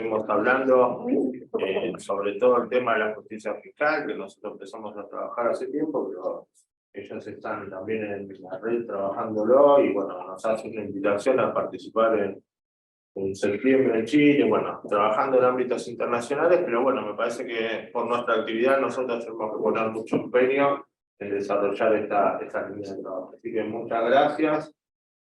estuvimos hablando, sobre todo el tema de la justicia fiscal, que nosotros empezamos a trabajar hace tiempo, pero ellos están también en la red trabajándolo y bueno, nos hacen una invitación a participar en septiembre en Chile, bueno, trabajando en ámbitos internacionales, pero bueno, me parece que por nuestra actividad nosotros tenemos que poner mucho empeño en desarrollar esta línea de trabajo. Así que muchas gracias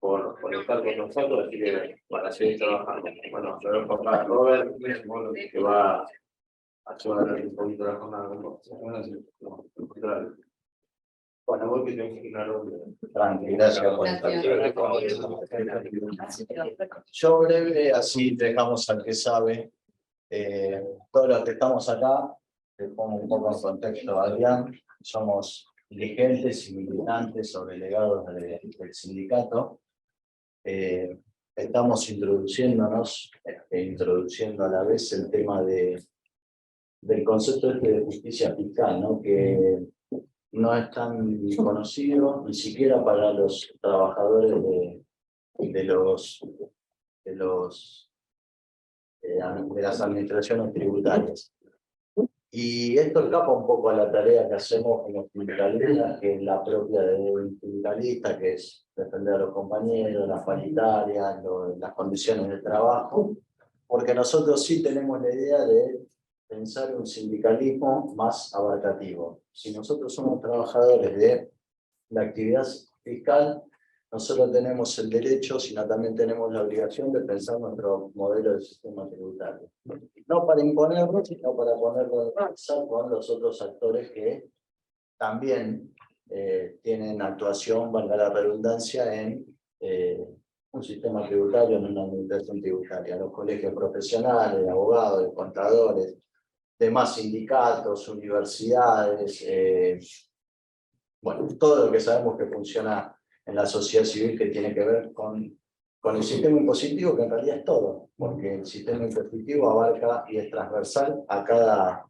por estar con nosotros, así que para seguir trabajando. Bueno, yo veo papá Robert, bueno, que va a llevar un poquito la jornada con vos. No, al contrario. Bueno, vos que tenés que ir a Tranqui, gracias por estar aquí. Yo breve, así dejamos al que sabe. Todos los que estamos acá, te pongo un poco en contexto, Adrián, somos dirigentes y militantes o delegados del sindicato. Estamos introduciéndonos, introduciendo a la vez el tema del concepto de justicia fiscal, ¿no? Que no es tan conocido ni siquiera para los trabajadores de las administraciones tributarias. Y esto escapa un poco a la tarea que hacemos como sindicalistas, que es la propia de un sindicalista, que es defender a los compañeros, las paritarias, las condiciones de trabajo, porque nosotros sí tenemos la idea de pensar un sindicalismo más abarcativo. Si nosotros somos trabajadores de la actividad fiscal, nosotros tenemos el derecho, sino también tenemos la obligación de pensar nuestro modelo de sistema tributario. No para imponerlo, sino para ponerlo en marcha con los otros actores que también tienen actuación, valga la redundancia, en un sistema tributario, en una administración tributaria. Los colegios profesionales, abogados, contadores, demás sindicatos, universidades, bueno, todo lo que sabemos que funciona en la sociedad civil que tiene que ver con el sistema impositivo, que en realidad es todo, porque el sistema impositivo abarca y es transversal a cada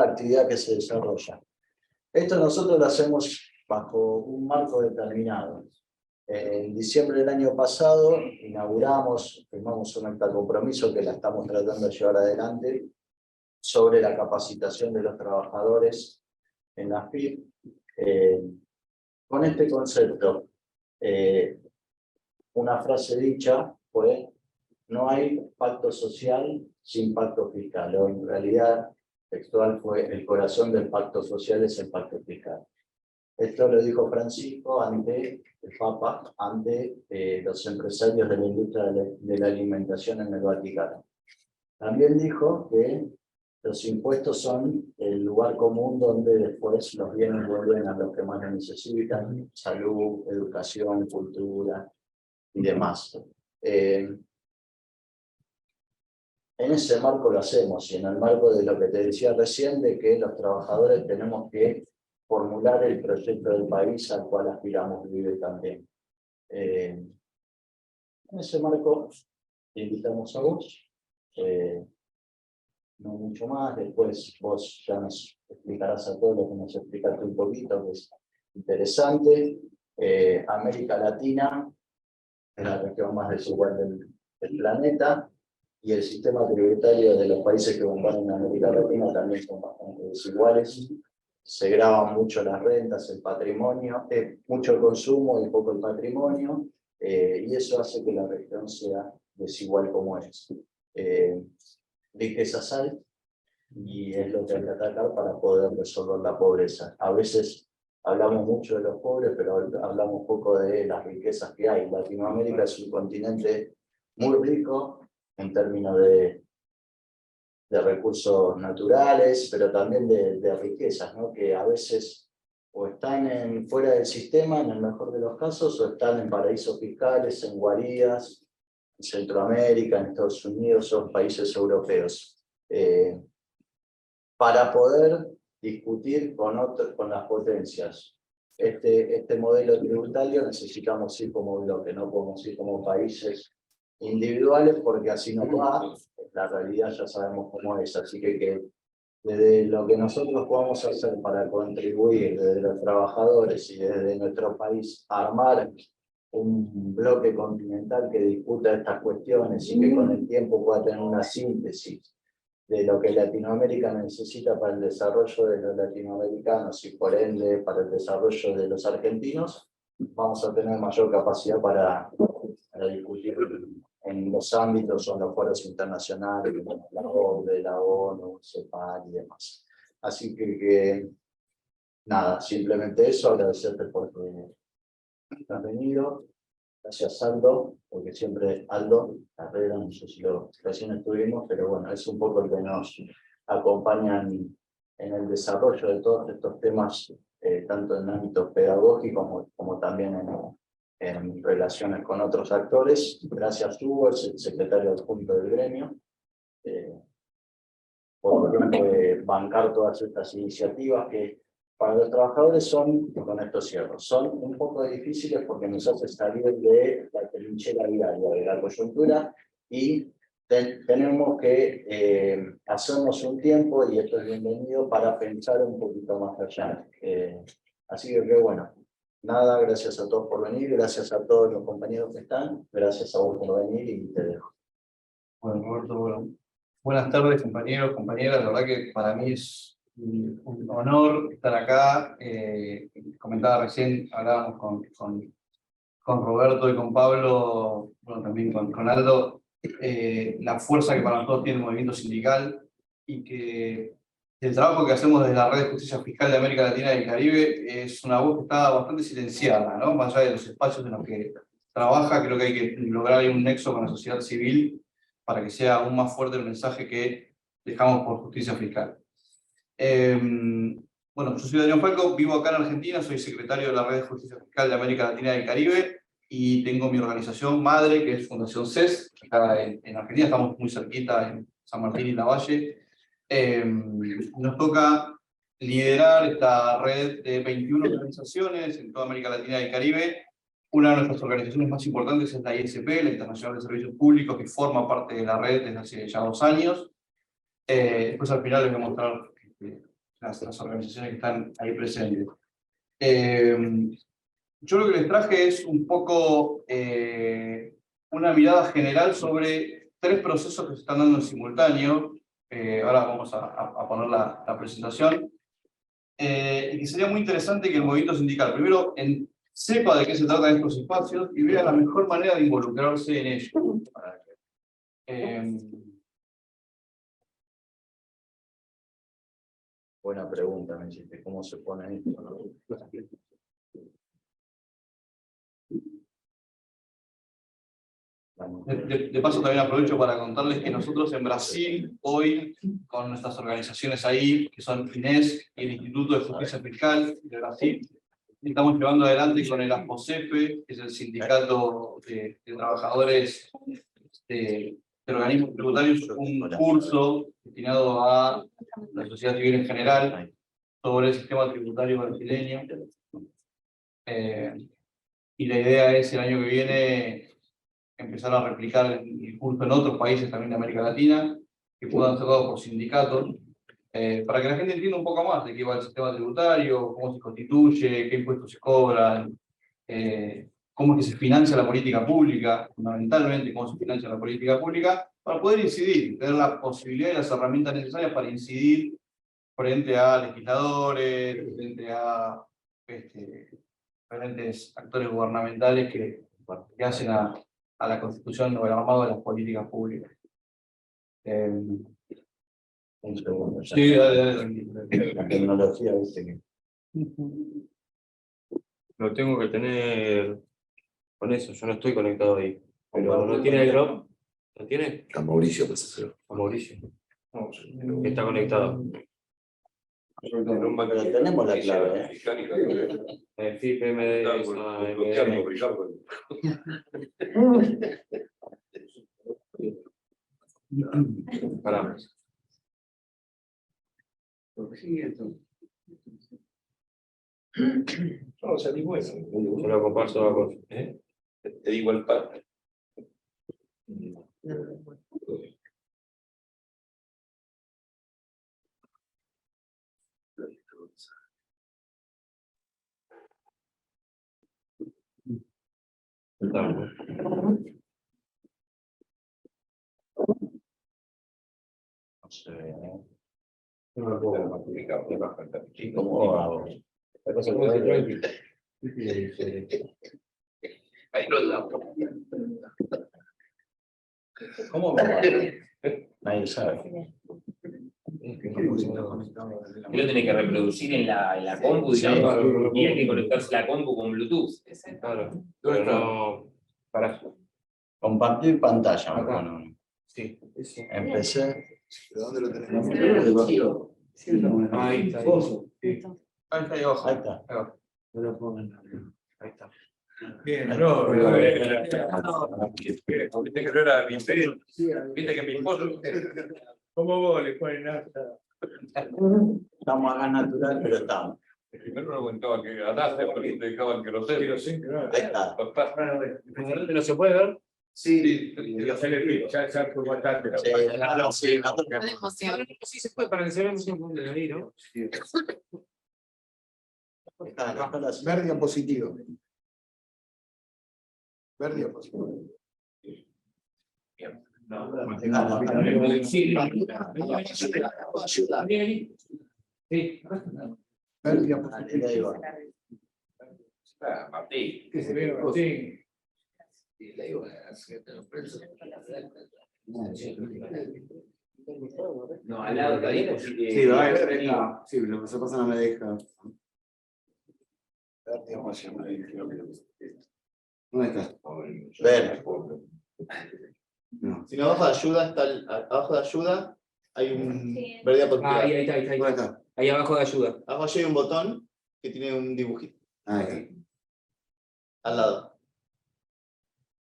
actividad que se desarrolla. Esto nosotros lo hacemos bajo un marco determinado. En diciembre del año pasado firmamos un acta de compromiso que la estamos tratando de llevar adelante sobre la capacitación de los trabajadores en la FIP. Con este concepto, una frase dicha fue: no hay pacto social sin pacto fiscal, o en realidad textual fue: el corazón del pacto social es el pacto fiscal. Esto lo dijo Francisco ante el Papa, ante los empresarios de la industria de la alimentación en el Vaticano. También dijo que los impuestos son el lugar común donde después los bienes vuelven a los que más lo necesitan: salud, educación, cultura y demás. En ese marco lo hacemos, y en el marco de lo que te decía recién, de que los trabajadores tenemos que formular el proyecto del país al cual aspiramos vivir también. En ese marco te invitamos a vos. No mucho más, después vos ya nos explicarás a todos lo que nos explicaste un poquito, que es interesante. América Latina es la región más desigual del planeta, y el sistema tributario de los países que componen América Latina también son bastante desiguales. Se graban mucho las rentas, el patrimonio, mucho el consumo y poco el patrimonio, y eso hace que la región sea desigual como es. Riquezas hay, y es lo que hay que atacar para poder resolver la pobreza. A veces hablamos mucho de los pobres, pero hablamos poco de las riquezas que hay. Latinoamérica es un continente muy rico en términos de recursos naturales, pero también de riquezas, ¿no? Que a veces o están fuera del sistema, en el mejor de los casos, o están en paraísos fiscales, en guaridas, en Centroamérica, en Estados Unidos o en países europeos. Para poder discutir con las potencias este modelo tributario, necesitamos ir como bloque, no podemos ir como países individuales, porque así no va. La realidad ya sabemos cómo es, así que desde lo que nosotros podamos hacer para contribuir desde los trabajadores y desde nuestro país a armar un bloque continental que discuta estas cuestiones y que con el tiempo pueda tener una síntesis de lo que Latinoamérica necesita para el desarrollo de los latinoamericanos y por ende para el desarrollo de los argentinos, vamos a tener mayor capacidad para discutir en los ámbitos o en los foros internacionales, como la OCDE, la ONU, CEPAL y demás. Así que nada, simplemente eso, agradecerte por que has venido. Gracias Aldo, porque siempre Aldo, Carrera, no sé si lo recién estuvimos, pero bueno, es un poco el que nos acompañan en el desarrollo de todos estos temas, tanto en ámbitos pedagógicos como también en relaciones con otros actores. Gracias Hugo, es el secretario adjunto del gremio, por siempre bancar todas estas iniciativas que para los trabajadores son, con estos cierros, son un poco difíciles porque nos hace salir de la trinchera diaria, de la coyuntura, y tenemos que hacernos un tiempo, y esto es bienvenido, para pensar un poquito más allá. Así que bueno, nada, gracias a todos por venir, gracias a todos los compañeros que están, gracias a vos por venir y te dejo. Bueno, Roberto, bueno, buenas tardes, compañeros, compañeras. La verdad que para mí es un honor estar acá. Comentaba recién, hablábamos con Roberto y con Pablo, bueno, también con Aldo, la fuerza que para nosotros tiene el movimiento sindical y que el trabajo que hacemos desde la Red de Justicia Fiscal de América Latina y el Caribe es una voz que está bastante silenciada, ¿no? Más allá de los espacios en los que trabaja, creo que hay que lograr ahí un nexo con la sociedad civil para que sea aún más fuerte el mensaje que dejamos por justicia fiscal. Bueno, yo soy Adrián Falco, vivo acá en Argentina, soy secretario de la Red de Justicia Fiscal de América Latina y el Caribe y tengo mi organización madre, que es Fundación CES, acá en Argentina, estamos muy cerquita en San Martín y Lavalle. Nos toca liderar esta red de 21 organizaciones en toda América Latina y el Caribe. Una de nuestras organizaciones más importantes es la ISP, la Internacional de Servicios Públicos, que forma parte de la red desde hace ya 2 años. Después al final les voy a mostrar las organizaciones que están ahí presentes. Yo lo que les traje es un poco una mirada general sobre 3 procesos que se están dando en simultáneo. Ahora vamos a poner la presentación. Y que sería muy interesante que el movimiento sindical primero sepa de qué se tratan estos espacios y vea la mejor manera de involucrarse en ellos. Buena pregunta, me hiciste, ¿cómo se pone esto, no? De paso también aprovecho para contarles que nosotros en Brasil, hoy, con nuestras organizaciones ahí, que son INES y el Instituto de Justicia Fiscal de Brasil, estamos llevando adelante con el ASPOCEFE, que es el sindicato de trabajadores de organismos tributarios, un curso destinado a la sociedad civil en general sobre el sistema tributario brasileño. Y la idea es el año que viene empezar a replicar el curso en otros países también de América Latina, que puedan ser dados por sindicatos, para que la gente entienda un poco más de qué va el sistema tributario, cómo se constituye, qué impuestos se cobran, cómo es que se financia la política pública, fundamentalmente cómo se financia la política pública, para poder incidir, tener la posibilidad y las herramientas necesarias para incidir frente a legisladores, frente a diferentes actores gubernamentales que hacen a la constitución o el armado de las políticas públicas. Un segundo. Sí, dale, tranquilo. La tecnología, viste que... Lo tengo que tener con eso, yo no estoy conectado ahí. Pero ¿no tiene el drop? ¿Lo tiene? A Mauricio, pasáselo. A Mauricio. Está conectado. Pero tenemos la clave, ¿eh? FIPMD. Pará. No, salí bueno. Yo lo comparto a vos. Te digo el par. No se ve, ¿eh? ¿Y ¿Cómo hago? La cosa que ahí lo damos? ¿Cómo me va? Nadie sabe. Y lo tiene que reproducir en la compu, Sí, digamos, claro. y hay que conectarse la compu con Bluetooth. Claro, pero no. Para. Compartir pantalla, me Acá. pone. Sí, eso. Empecé. ¿De dónde lo tenemos? Ahí está. Ahí está, ahí abajo. Ahí está. Ahí va. Ahí está. Bien, no, viste que no era mi pelo, viste que mi esposo. ¿Cómo vos le ponen hasta? Estamos acá natural, pero estamos. Primero no aguantaba que ganaste, porque te dejaban que lo sé. Ahí está. ¿No se puede ver? Sí, ya fue bastante. Sí, sí, Sí se puede, para que se vea un punto de ahí, ¿no? está, acá está la- Ver diapositivo. Ver diapositivo. Ver diapositivo. Ahí va. Martín. Que se vea Martín. No, al lado está ahí. Sí, va a ver. Sí, lo que pasa no me deja. Ver diapositivo. ¿Dónde está? Ver. No. Si no, abajo de ayuda está abajo de ayuda hay un ver diapositiva. Ahí está, ahí ¿Dónde está. está? Ahí abajo de ayuda. Abajo allí hay un botón que tiene un dibujito Ahí está. al lado.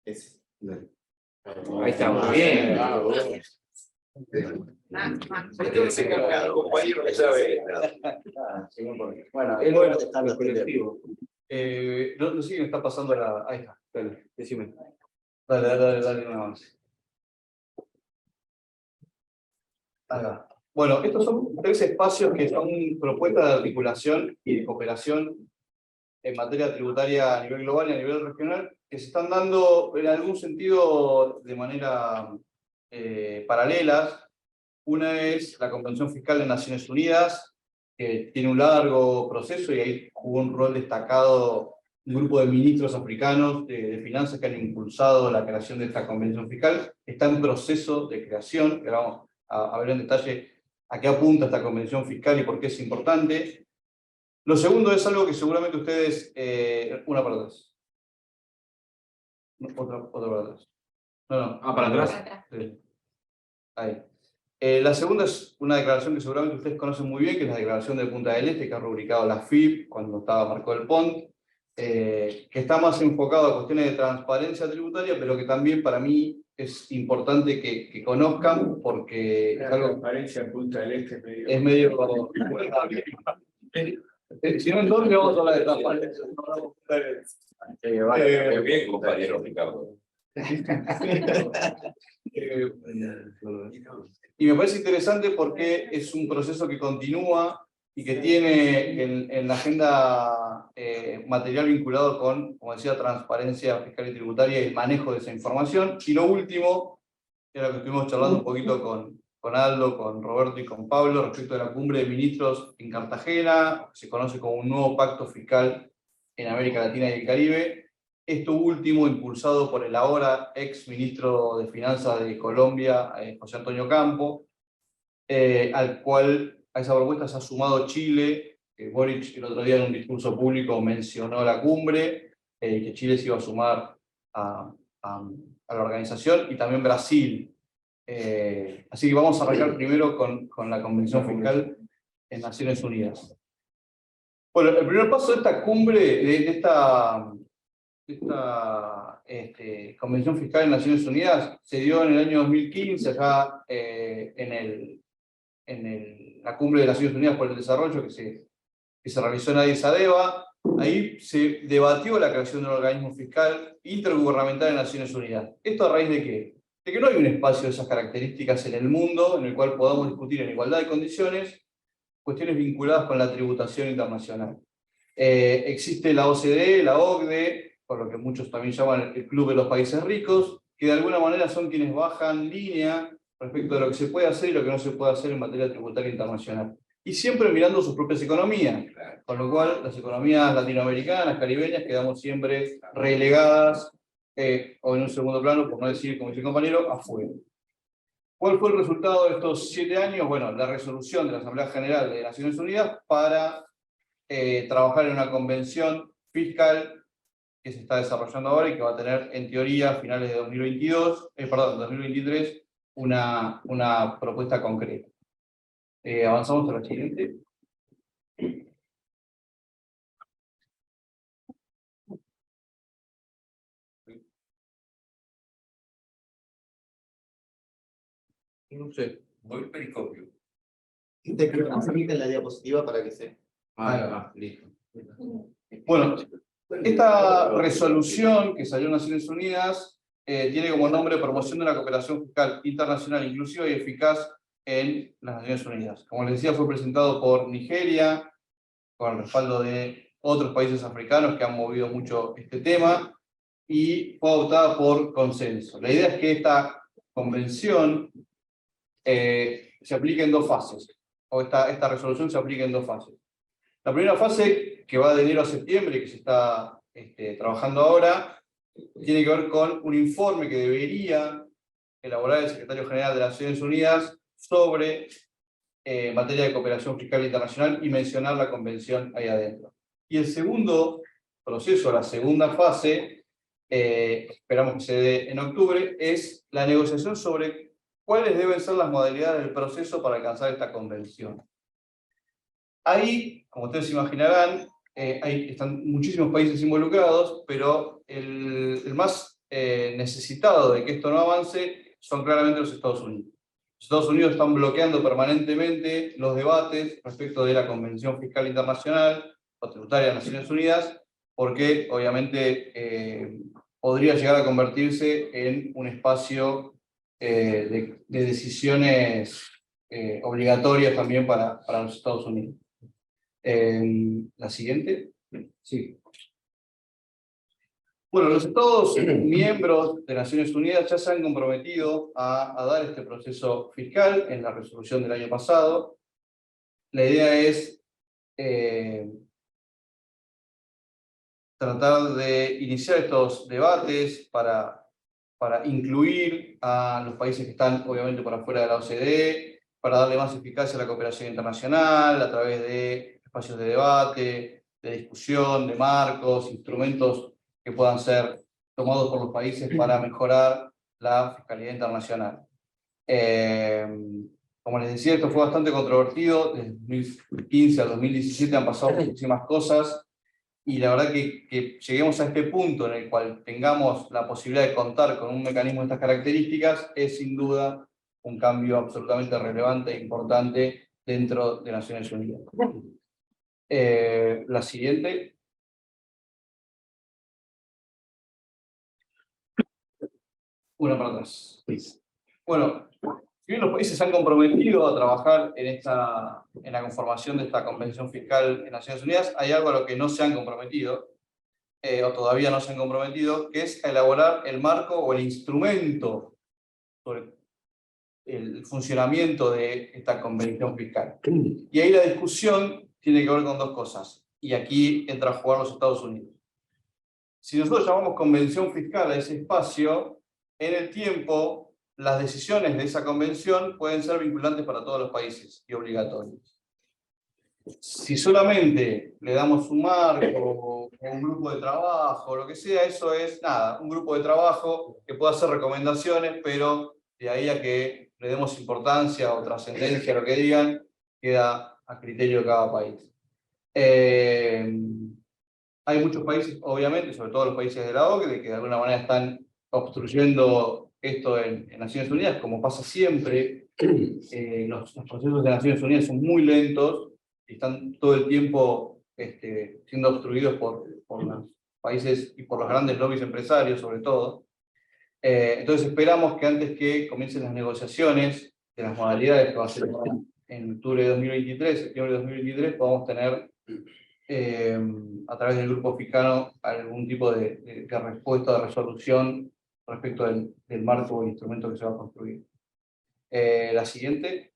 Ese. Dale. Ahí está, muy bien. Compañero no sabe. Bueno, El bueno, está los colectivo. No sé si me está pasando la. Ahí está. Dale, decime. Dale nada más. Ahí va. Bueno, estos son 3 espacios que son propuestas de articulación y de cooperación en materia tributaria a nivel global y a nivel regional, que se están dando en algún sentido de manera paralelas. Una es la Convención Fiscal de Naciones Unidas, que tiene un largo proceso y ahí jugó un rol destacado un grupo de ministros africanos de finanzas que han impulsado la creación de esta Convención Fiscal. Está en proceso de creación, que vamos a ver en detalle a qué apunta esta Convención Fiscal y por qué es importante. Lo segundo es algo que seguramente ustedes... una para atrás. Otra para atrás. No. Ah, para atrás. Sí. Ahí. La segunda es una declaración que seguramente ustedes conocen muy bien, que es la declaración de Punta del Este, que ha rubricado la FIP cuando estaba marcado el PONT, que está más enfocado a cuestiones de transparencia tributaria, pero que también para mí es importante que conozcan, porque es La algo transparencia en Punta del Este es medio... Si no, entonces vamos a hablar de transparencia. Muy bien, compañero Ricardo. Y me parece interesante porque es un proceso que continúa y que tiene en la agenda material vinculado con, como decía, transparencia fiscal y tributaria y el manejo de esa información. Y lo último, que era lo que estuvimos charlando un poquito con Aldo, con Roberto y con Pablo, respecto de la cumbre de ministros en Cartagena, que se conoce como un nuevo pacto fiscal en América Latina y el Caribe. Esto último impulsado por el ahora ex ministro de Finanzas de Colombia, José Antonio Campo, a esa propuesta se ha sumado Chile. Boric el otro día en un discurso público mencionó la cumbre, que Chile se iba a sumar a la organización, y también Brasil. Así que vamos a arrancar primero con la Convención Fiscal en Naciones Unidas. Bueno, el primer paso de esta cumbre, de esta Convención Fiscal en Naciones Unidas, se dio en el año 2015, acá en la Cumbre de Naciones Unidas por el Desarrollo que se realizó en Addis Abeba. Ahí se debatió la creación de un organismo fiscal intergubernamental en Naciones Unidas. ¿Esto a raíz de qué? De que no hay un espacio de esas características en el mundo en el cual podamos discutir en igualdad de condiciones cuestiones vinculadas con la tributación internacional. Existe la OCDE, la OCDE, por lo que muchos también llaman el Club de los Países Ricos, que de alguna manera son quienes bajan línea respecto de lo que se puede hacer y lo que no se puede hacer en materia tributaria internacional. Y siempre mirando sus propias economías, con lo cual las economías latinoamericanas, caribeñas, quedamos siempre relegadas, o en un segundo plano, por no decir, como dice el compañero, afuera. ¿Cuál fue el resultado de estos 7 años? Bueno, la resolución de la Asamblea General de Naciones Unidas para trabajar en una convención fiscal que se está desarrollando ahora y que va a tener, en teoría, a finales de 2023, una propuesta concreta. Avanzamos a la siguiente. No sé. Voy periscopio. Te creo en la diapositiva para que se. Listo. Bueno, esta resolución que salió en Naciones Unidas tiene como nombre Promoción de la Cooperación Fiscal Internacional Inclusiva y Eficaz en las Naciones Unidas. Como les decía, fue presentado por Nigeria, con el respaldo de otros países africanos que han movido mucho este tema, y fue adoptada por consenso. La idea es que esta convención se aplique en 2 fases, o esta resolución se aplique en 2 fases. La primera fase, que va de enero a septiembre, que se está trabajando ahora, tiene que ver con un informe que debería elaborar el Secretario General de las Naciones Unidas sobre materia de cooperación fiscal internacional y mencionar la convención ahí adentro. Y el segundo proceso, la segunda fase, esperamos que se dé en octubre, es la negociación sobre cuáles deben ser las modalidades del proceso para alcanzar esta convención. Ahí, como ustedes imaginarán, están muchísimos países involucrados, pero el más necesitado de que esto no avance son claramente los Estados Unidos. Los Estados Unidos están bloqueando permanentemente los debates respecto de la Convención Fiscal Internacional o Tributaria de Naciones Unidas, porque obviamente podría llegar a convertirse en un espacio de decisiones obligatorias también para los Estados Unidos. La siguiente. Sí. Bueno, los Estados miembros de Naciones Unidas ya se han comprometido a dar este proceso fiscal en la resolución del año pasado. La idea es tratar de iniciar estos debates para incluir a los países que están obviamente por afuera de la OCDE, para darle más eficacia a la cooperación internacional a través de espacios de debate, de discusión, de marcos, instrumentos que puedan ser tomados por los países para mejorar la fiscalidad internacional. Como les decía, esto fue bastante controvertido. Desde 2015 al 2017 han pasado muchísimas cosas, y la verdad que lleguemos a este punto en el cual tengamos la posibilidad de contar con un mecanismo de estas características es sin duda un cambio absolutamente relevante e importante dentro de Naciones Unidas. La siguiente. Una para atrás. Bueno, si bien los países se han comprometido a trabajar en la conformación de esta Convención Fiscal en Naciones Unidas, hay algo a lo que no se han comprometido, o todavía no se han comprometido, que es a elaborar el marco o el instrumento sobre el funcionamiento de esta Convención Fiscal. Y ahí la discusión tiene que ver con 2 cosas, y aquí entra a jugar los Estados Unidos. Si nosotros llamamos Convención Fiscal a ese espacio, en el tiempo las decisiones de esa convención pueden ser vinculantes para todos los países y obligatorias. Si solamente le damos un marco o un grupo de trabajo o lo que sea, eso es nada, un grupo de trabajo que pueda hacer recomendaciones, pero de ahí a que le demos importancia o trascendencia a lo que digan, queda a criterio de cada país. Hay muchos países, obviamente, sobre todo los países de la OCDE, que de alguna manera están obstruyendo esto en Naciones Unidas, como pasa siempre. Los procesos de Naciones Unidas son muy lentos y están todo el tiempo siendo obstruidos por los países y por los grandes lobbies empresarios, sobre todo. Entonces esperamos que antes que comiencen las negociaciones de las modalidades que va a ser en octubre de 2023, septiembre de 2023, podamos tener a través del grupo africano algún tipo de respuesta, de resolución respecto del marco o el instrumento que se va a construir. La siguiente.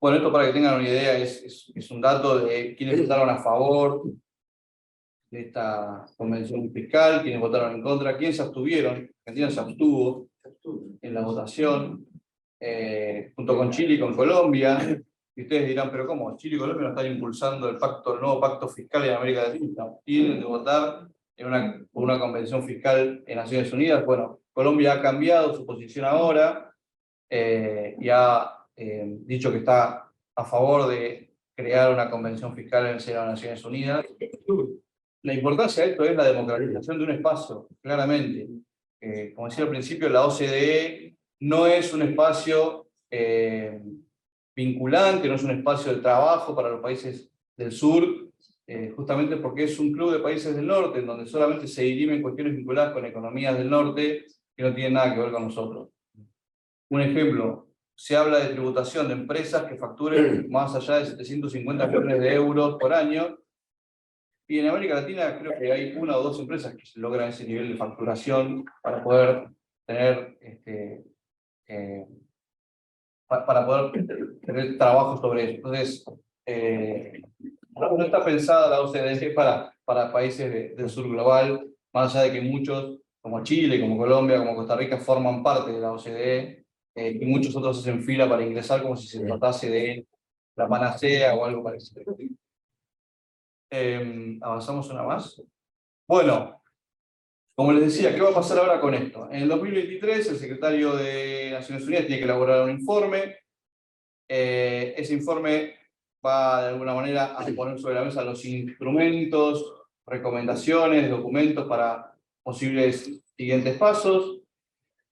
Bueno, esto para que tengan una idea es un dato de quienes votaron a favor de esta convención fiscal, quienes votaron en contra, quienes se abstuvieron. Argentina se abstuvo en la votación, junto con Chile y con Colombia. Y ustedes dirán, pero ¿cómo? Chile y Colombia no están impulsando el nuevo pacto fiscal en América Latina. Tienen que votar por una convención fiscal en Naciones Unidas. Bueno, Colombia ha cambiado su posición ahora y ha dicho que está a favor de crear una convención fiscal en el seno de Naciones Unidas. La importancia de esto es la democratización de un espacio, claramente. Como decía al principio, la OCDE no es un espacio vinculante, no es un espacio de trabajo para los países del sur, justamente porque es un club de países del norte, en donde solamente se dirimen cuestiones vinculadas con economías del norte que no tienen nada que ver con nosotros. Un ejemplo, se habla de tributación de empresas que facturen más allá de 750 millones de euros por año, y en América Latina creo que hay una o dos empresas que logran ese nivel de facturación para poder tener para poder tener trabajo sobre eso. Entonces, no está pensada la OCDE para países del sur global, más allá de que muchos, como Chile, como Colombia, como Costa Rica, forman parte de la OCDE, y muchos otros hacen fila para ingresar como si se tratase de la panacea o algo parecido. Avanzamos una más. Bueno, como les decía, ¿qué va a pasar ahora con esto? En el 2023, el secretario de Naciones Unidas tiene que elaborar un informe. Ese informe va de alguna manera a poner sobre la mesa los instrumentos, recomendaciones, documentos para posibles siguientes pasos.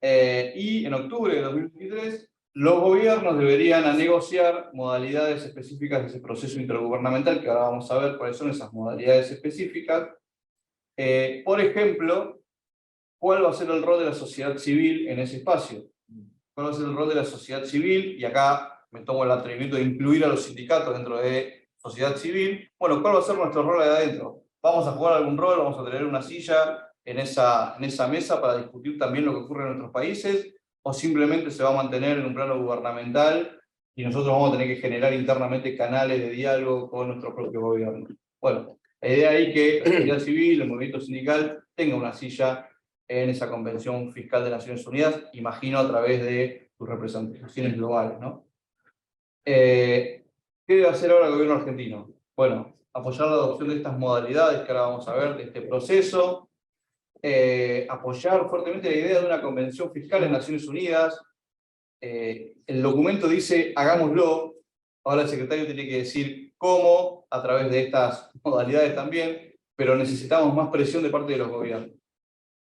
Y en octubre de 2023, los gobiernos deberían negociar modalidades específicas de ese proceso intergubernamental, que ahora vamos a ver cuáles son esas modalidades específicas. Por ejemplo, ¿cuál va a ser el rol de la sociedad civil en ese espacio? ¿Cuál va a ser el rol de la sociedad civil? Y acá me tomo el atrevimiento de incluir a los sindicatos dentro de sociedad civil. Bueno, ¿cuál va a ser nuestro rol ahí adentro? ¿Vamos a jugar algún rol? ¿Vamos a tener una silla en esa mesa para discutir también lo que ocurre en nuestros países? ¿O simplemente se va a mantener en un plano gubernamental y nosotros vamos a tener que generar internamente canales de diálogo con nuestro propio gobierno? Bueno, la idea ahí que la sociedad civil, el movimiento sindical, tenga una silla en esa Convención Fiscal de Naciones Unidas, imagino a través de sus representaciones globales, ¿no? ¿Qué debe hacer ahora el gobierno argentino? Bueno, apoyar la adopción de estas modalidades que ahora vamos a ver, de este proceso, apoyar fuertemente la idea de una convención fiscal en Naciones Unidas. El documento dice, hagámoslo, ahora el secretario tiene que decir cómo, a través de estas modalidades también, pero necesitamos más presión de parte de los gobiernos.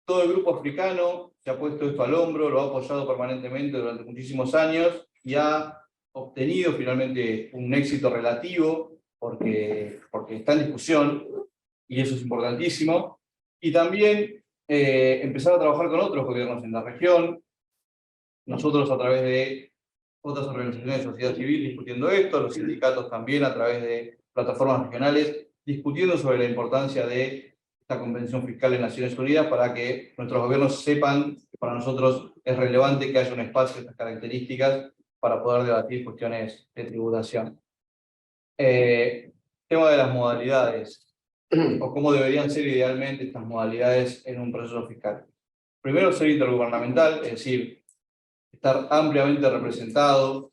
Todo el grupo africano se ha puesto esto al hombro, lo ha apoyado permanentemente durante muchísimos años y ha obtenido finalmente un éxito relativo porque está en discusión, y eso es importantísimo. Y también empezar a trabajar con otros gobiernos en la región, nosotros a través de otras organizaciones de sociedad civil discutiendo esto, los sindicatos también a través de plataformas regionales discutiendo sobre la importancia de esta Convención Fiscal en Naciones Unidas para que nuestros gobiernos sepan que para nosotros es relevante que haya un espacio de estas características para poder debatir cuestiones de tributación. Tema de las modalidades, o cómo deberían ser idealmente estas modalidades en un proceso fiscal. Primero, ser intergubernamental, es decir, estar ampliamente representados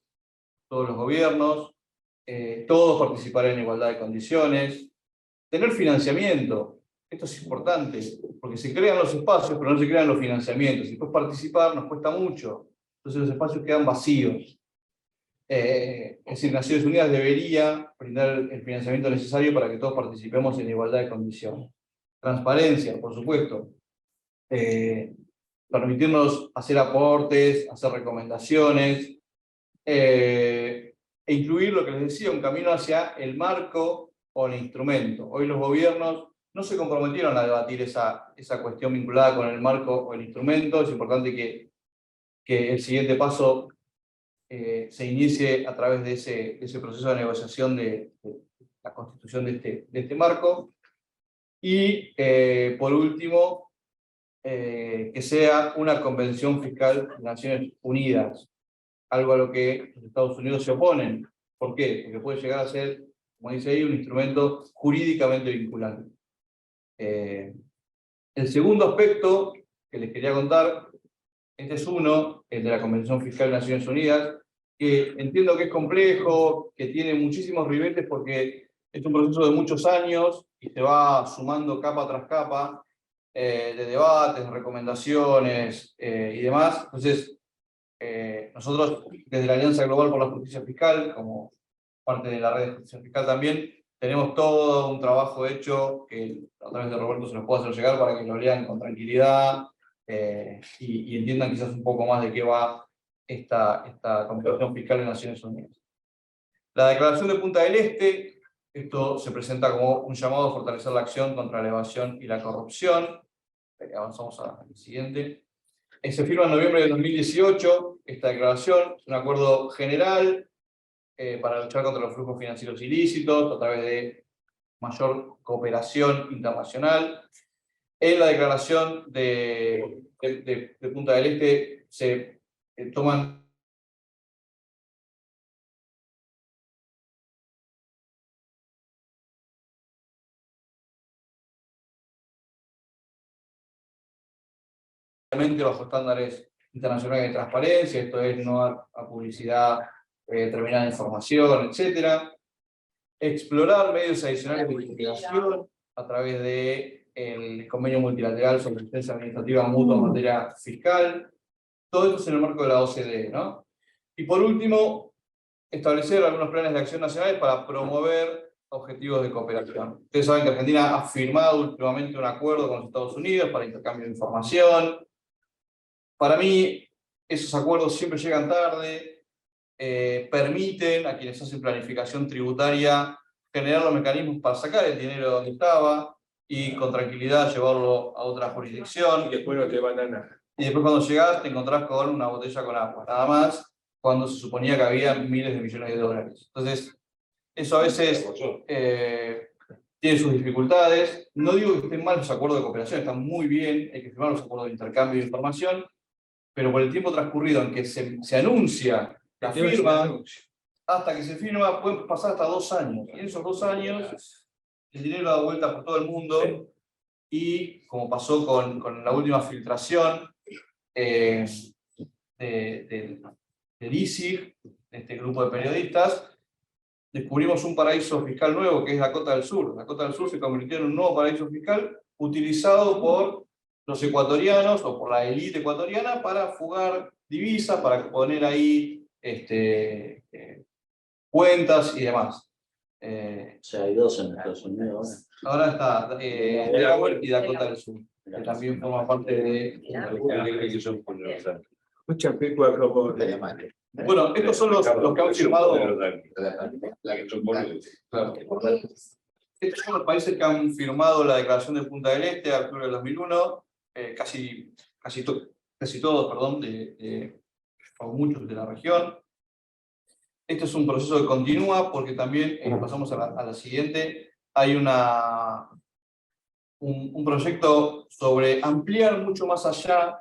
todos los gobiernos, todos participar en igualdad de condiciones, tener financiamiento. Esto es importante, porque se crean los espacios, pero no se crean los financiamientos. Y después participar nos cuesta mucho, entonces los espacios quedan vacíos. Es decir, Naciones Unidas debería brindar el financiamiento necesario para que todos participemos en igualdad de condiciones. Transparencia, por supuesto. Permitirnos hacer aportes, hacer recomendaciones, e incluir lo que les decía, un camino hacia el marco o el instrumento. Hoy los gobiernos no se comprometieron a debatir esa cuestión vinculada con el marco o el instrumento. Es importante que el siguiente paso se inicie a través de ese proceso de negociación de la constitución de este marco. Y por último, que sea una convención fiscal de Naciones Unidas, algo a lo que los Estados Unidos se oponen. ¿Por qué? Porque puede llegar a ser, como dice ahí, un instrumento jurídicamente vinculante. El segundo aspecto que les quería contar, este es uno, el de la Convención Fiscal de Naciones Unidas, que entiendo que es complejo, que tiene muchísimos ribetes porque es un proceso de muchos años y se va sumando capa tras capa de debates, recomendaciones y demás. Entonces, nosotros desde la Alianza Global por la Justicia Fiscal, como parte de la red de justicia fiscal también, tenemos todo un trabajo hecho que a través de Roberto se los puedo hacer llegar para que lo lean con tranquilidad y entiendan quizás un poco más de qué va esta Convención Fiscal de Naciones Unidas. La Declaración de Punta del Este, esto se presenta como un llamado a fortalecer la acción contra la evasión y la corrupción. Avanzamos al siguiente. Se firma en noviembre de 2018 esta declaración, es un acuerdo general para luchar contra los flujos financieros ilícitos a través de mayor cooperación internacional. En la declaración de Punta del Este se toman bajo estándares internacionales de transparencia, esto es no a publicidad determinada información, etc. Explorar medios adicionales de investigación a través del convenio multilateral sobre asistencia administrativa mutua en materia fiscal. Todo esto es en el marco de la OCDE, ¿no? Y por último, establecer algunos planes de acción nacionales para promover objetivos de cooperación. Ustedes saben que Argentina ha firmado últimamente un acuerdo con los Estados Unidos para intercambio de información. Para mí, esos acuerdos siempre llegan tarde, permiten a quienes hacen planificación tributaria generar los mecanismos para sacar el dinero donde estaba y con tranquilidad llevarlo a otra jurisdicción. Y después no te van a nada. Y después cuando llegás te encontrás con una botella con agua, nada más, cuando se suponía que había miles de millones de dólares. Entonces, eso a veces tiene sus dificultades. No digo que estén mal los acuerdos de cooperación, están muy bien, hay que firmar los acuerdos de intercambio de información, pero por el tiempo transcurrido en que se anuncia la firma, hasta que se firma, pueden pasar hasta 2 años. Y en esos 2 años, el dinero da vuelta por todo el mundo, y como pasó con la última filtración del ISIG, de este grupo de periodistas, descubrimos un paraíso fiscal nuevo que es Dakota del Sur. Dakota del Sur se convirtió en un nuevo paraíso fiscal utilizado por los ecuatorianos o por la élite ecuatoriana para fugar divisas, para poner ahí cuentas y demás. O sea, hay 2 en Estados Unidos. Ahora está Delaware y Dakota del Sur, que también forma parte de... Mucha picua como. Bueno, estos son los que han firmado... Claro. Estos son los países que han firmado la Declaración de Punta del Este a octubre del 2001, casi todos, perdón, o muchos de la región. Este es un proceso que continúa porque también, pasamos a la siguiente, hay un proyecto sobre ampliar mucho más allá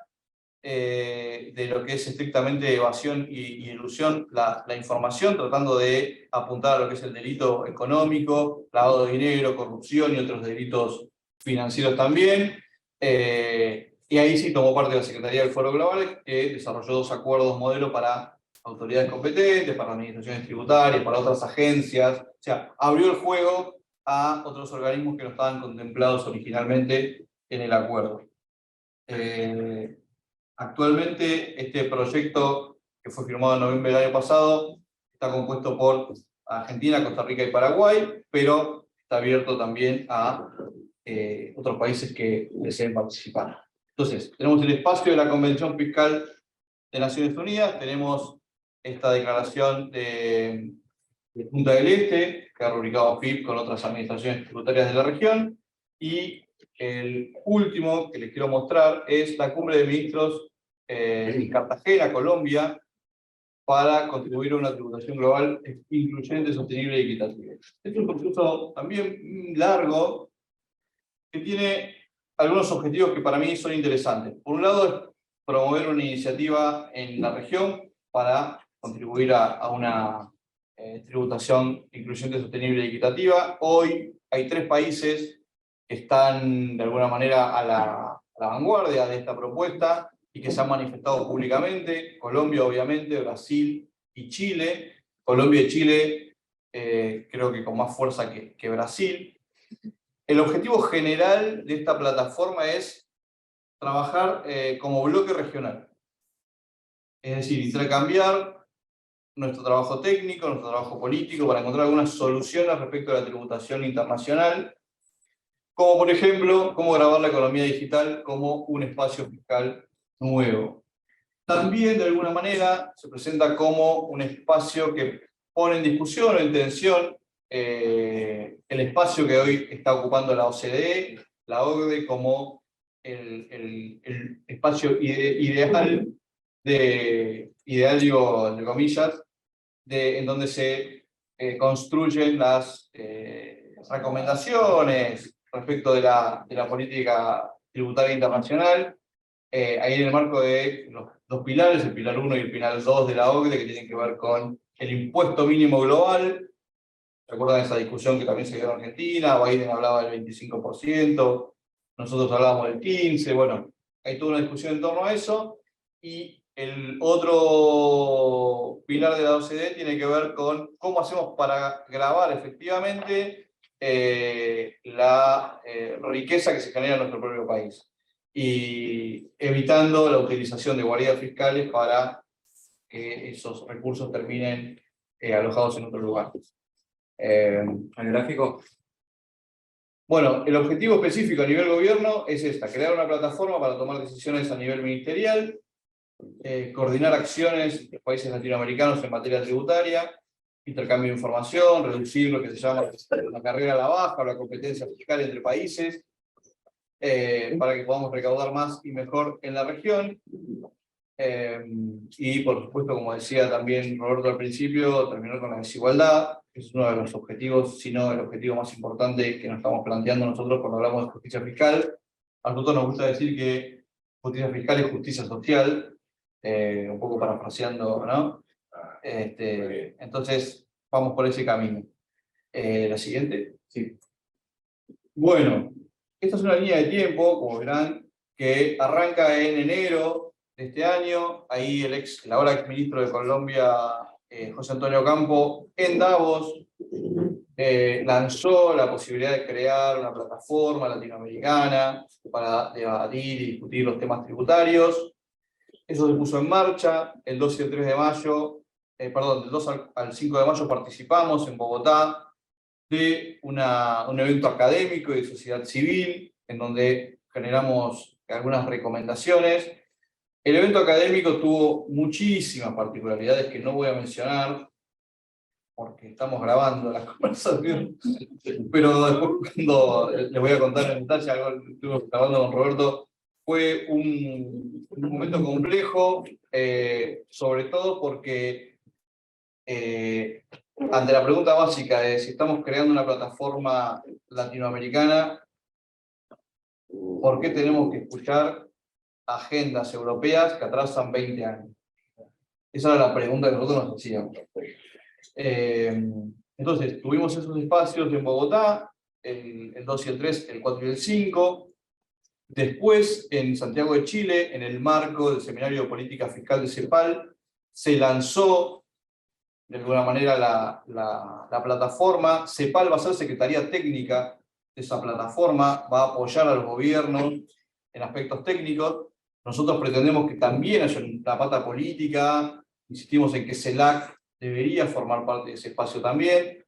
de lo que es estrictamente evasión y ilusión, la información, tratando de apuntar a lo que es el delito económico, lavado de dinero, corrupción y otros delitos financieros también. Y ahí sí tomó parte de la Secretaría del Foro Global, que desarrolló 2 acuerdos modelo para autoridades competentes, para administraciones tributarias, para otras agencias. O sea, abrió el juego a otros organismos que no estaban contemplados originalmente en el acuerdo. Actualmente, este proyecto, que fue firmado en noviembre del año pasado, está compuesto por Argentina, Costa Rica y Paraguay, pero está abierto también a otros países que deseen participar. Entonces, tenemos el espacio de la Convención Fiscal de Naciones Unidas, tenemos esta declaración de Punta del Este, que ha rubricado FIP con otras administraciones tributarias de la región, y el último que les quiero mostrar es la cumbre de ministros en Cartagena, Colombia, para contribuir a una tributación global incluyente, sostenible y equitativa. Es un proceso también largo que tiene algunos objetivos que para mí son interesantes. Por un lado, es promover una iniciativa en la región para contribuir a una tributación incluyente, sostenible y equitativa. Hoy hay 3 países que están de alguna manera a la vanguardia de esta propuesta y que se han manifestado públicamente: Colombia, obviamente, Brasil y Chile. Colombia y Chile creo que con más fuerza que Brasil. El objetivo general de esta plataforma es trabajar como bloque regional. Es decir, intercambiar nuestro trabajo técnico, nuestro trabajo político, para encontrar algunas soluciones respecto a la tributación internacional, como por ejemplo, cómo grabar la economía digital como un espacio fiscal nuevo. También, de alguna manera, se presenta como un espacio que pone en discusión o en tensión el espacio que hoy está ocupando la OCDE, la OCDE, como el espacio ideal, digo, entre comillas, en donde se construyen las recomendaciones respecto de la política tributaria internacional, ahí en el marco de los 2 pilares, el pilar 1 y el pilar 2 de la OCDE, que tienen que ver con el impuesto mínimo global. ¿Recuerdan esa discusión que también se dio en Argentina? Biden hablaba del 25%, nosotros hablábamos del 15%, bueno, hay toda una discusión en torno a eso. Y el otro pilar de la OCDE tiene que ver con cómo hacemos para gravar efectivamente la riqueza que se genera en nuestro propio país, y evitando la utilización de guaridas fiscales para que esos recursos terminen alojados en otro lugar. ¿Al gráfico? Bueno, el objetivo específico a nivel gobierno es crear una plataforma para tomar decisiones a nivel ministerial, coordinar acciones de los países latinoamericanos en materia tributaria, intercambio de información, reducir lo que se llama la carrera a la baja o la competencia fiscal entre países, para que podamos recaudar más y mejor en la región. Y por supuesto, como decía también Roberto al principio, terminar con la desigualdad, que es uno de los objetivos, si no el objetivo más importante que nos estamos planteando nosotros cuando hablamos de justicia fiscal. A nosotros nos gusta decir que justicia fiscal es justicia social, un poco parafraseando, ¿no? Entonces, vamos por ese camino. La siguiente. Sí. Bueno, esta es una línea de tiempo, como verán, que arranca en enero de este año. Ahí el ahora ex ministro de Colombia, José Antonio Campo, en Davos, lanzó la posibilidad de crear una plataforma latinoamericana para debatir y discutir los temas tributarios. Eso se puso en marcha el 2 y el 3 de mayo, del 2 al 5 de mayo participamos en Bogotá de un evento académico y de sociedad civil, en donde generamos algunas recomendaciones. El evento académico tuvo muchísimas particularidades que no voy a mencionar, porque estamos grabando la conversación, pero después cuando les voy a contar en detalle algo que estuve grabando con Roberto, fue un momento complejo, sobre todo porque ante la pregunta básica de si estamos creando una plataforma latinoamericana, ¿por qué tenemos que escuchar agendas europeas que atrasan 20 años? Esa era la pregunta que nosotros nos hacíamos. Entonces, tuvimos esos espacios en Bogotá, el 2 y el 3, el 4 y el 5. Después, en Santiago de Chile, en el marco del Seminario de Política Fiscal de CEPAL, se lanzó de alguna manera la plataforma. CEPAL va a ser secretaría técnica de esa plataforma, va a apoyar a los gobiernos en aspectos técnicos. Nosotros pretendemos que también haya una pata política, insistimos en que CELAC debería formar parte de ese espacio también.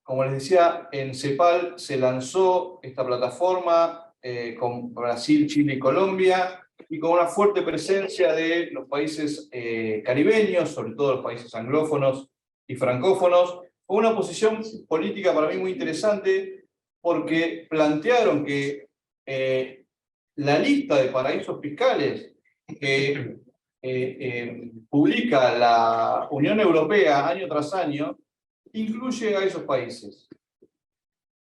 Como les decía, en CEPAL se lanzó esta plataforma con Brasil, Chile y Colombia, y con una fuerte presencia de los países caribeños, sobre todo los países anglófonos y francófonos, con una posición política para mí muy interesante, porque plantearon que la lista de paraísos fiscales que publica la Unión Europea año tras año, incluye a esos países.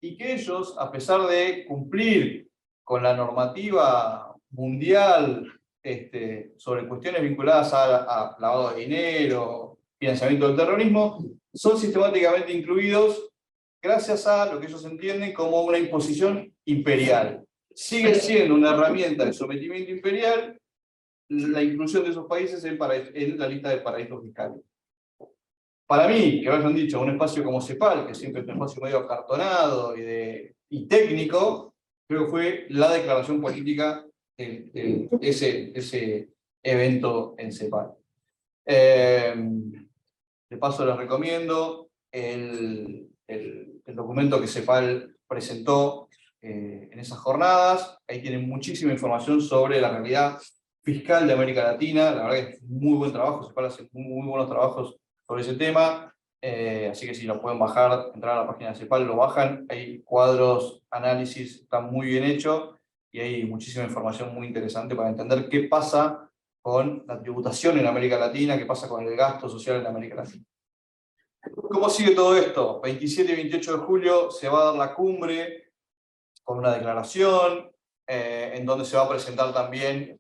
Y que ellos, a pesar de cumplir con la normativa mundial sobre cuestiones vinculadas a lavado de dinero, financiamiento del terrorismo, son sistemáticamente incluidos gracias a lo que ellos entienden como una imposición imperial. Sigue siendo una herramienta de sometimiento imperial la inclusión de esos países en la lista de paraísos fiscales. Para mí, que hayan dicho, un espacio como CEPAL, que siempre es un espacio medio acartonado y técnico, creo que fue la declaración política de ese evento en CEPAL. De paso les recomiendo el documento que CEPAL presentó en esas jornadas. Ahí tienen muchísima información sobre la realidad fiscal de América Latina. La verdad que es muy buen trabajo, CEPAL hace muy buenos trabajos sobre ese tema, así que si lo pueden bajar, entrar a la página de CEPAL, lo bajan, hay cuadros, análisis, está muy bien hecho, y hay muchísima información muy interesante para entender qué pasa con la tributación en América Latina, qué pasa con el gasto social en América Latina. ¿Cómo sigue todo esto? 27 y 28 de julio se va a dar la cumbre con una declaración, en donde se va a presentar también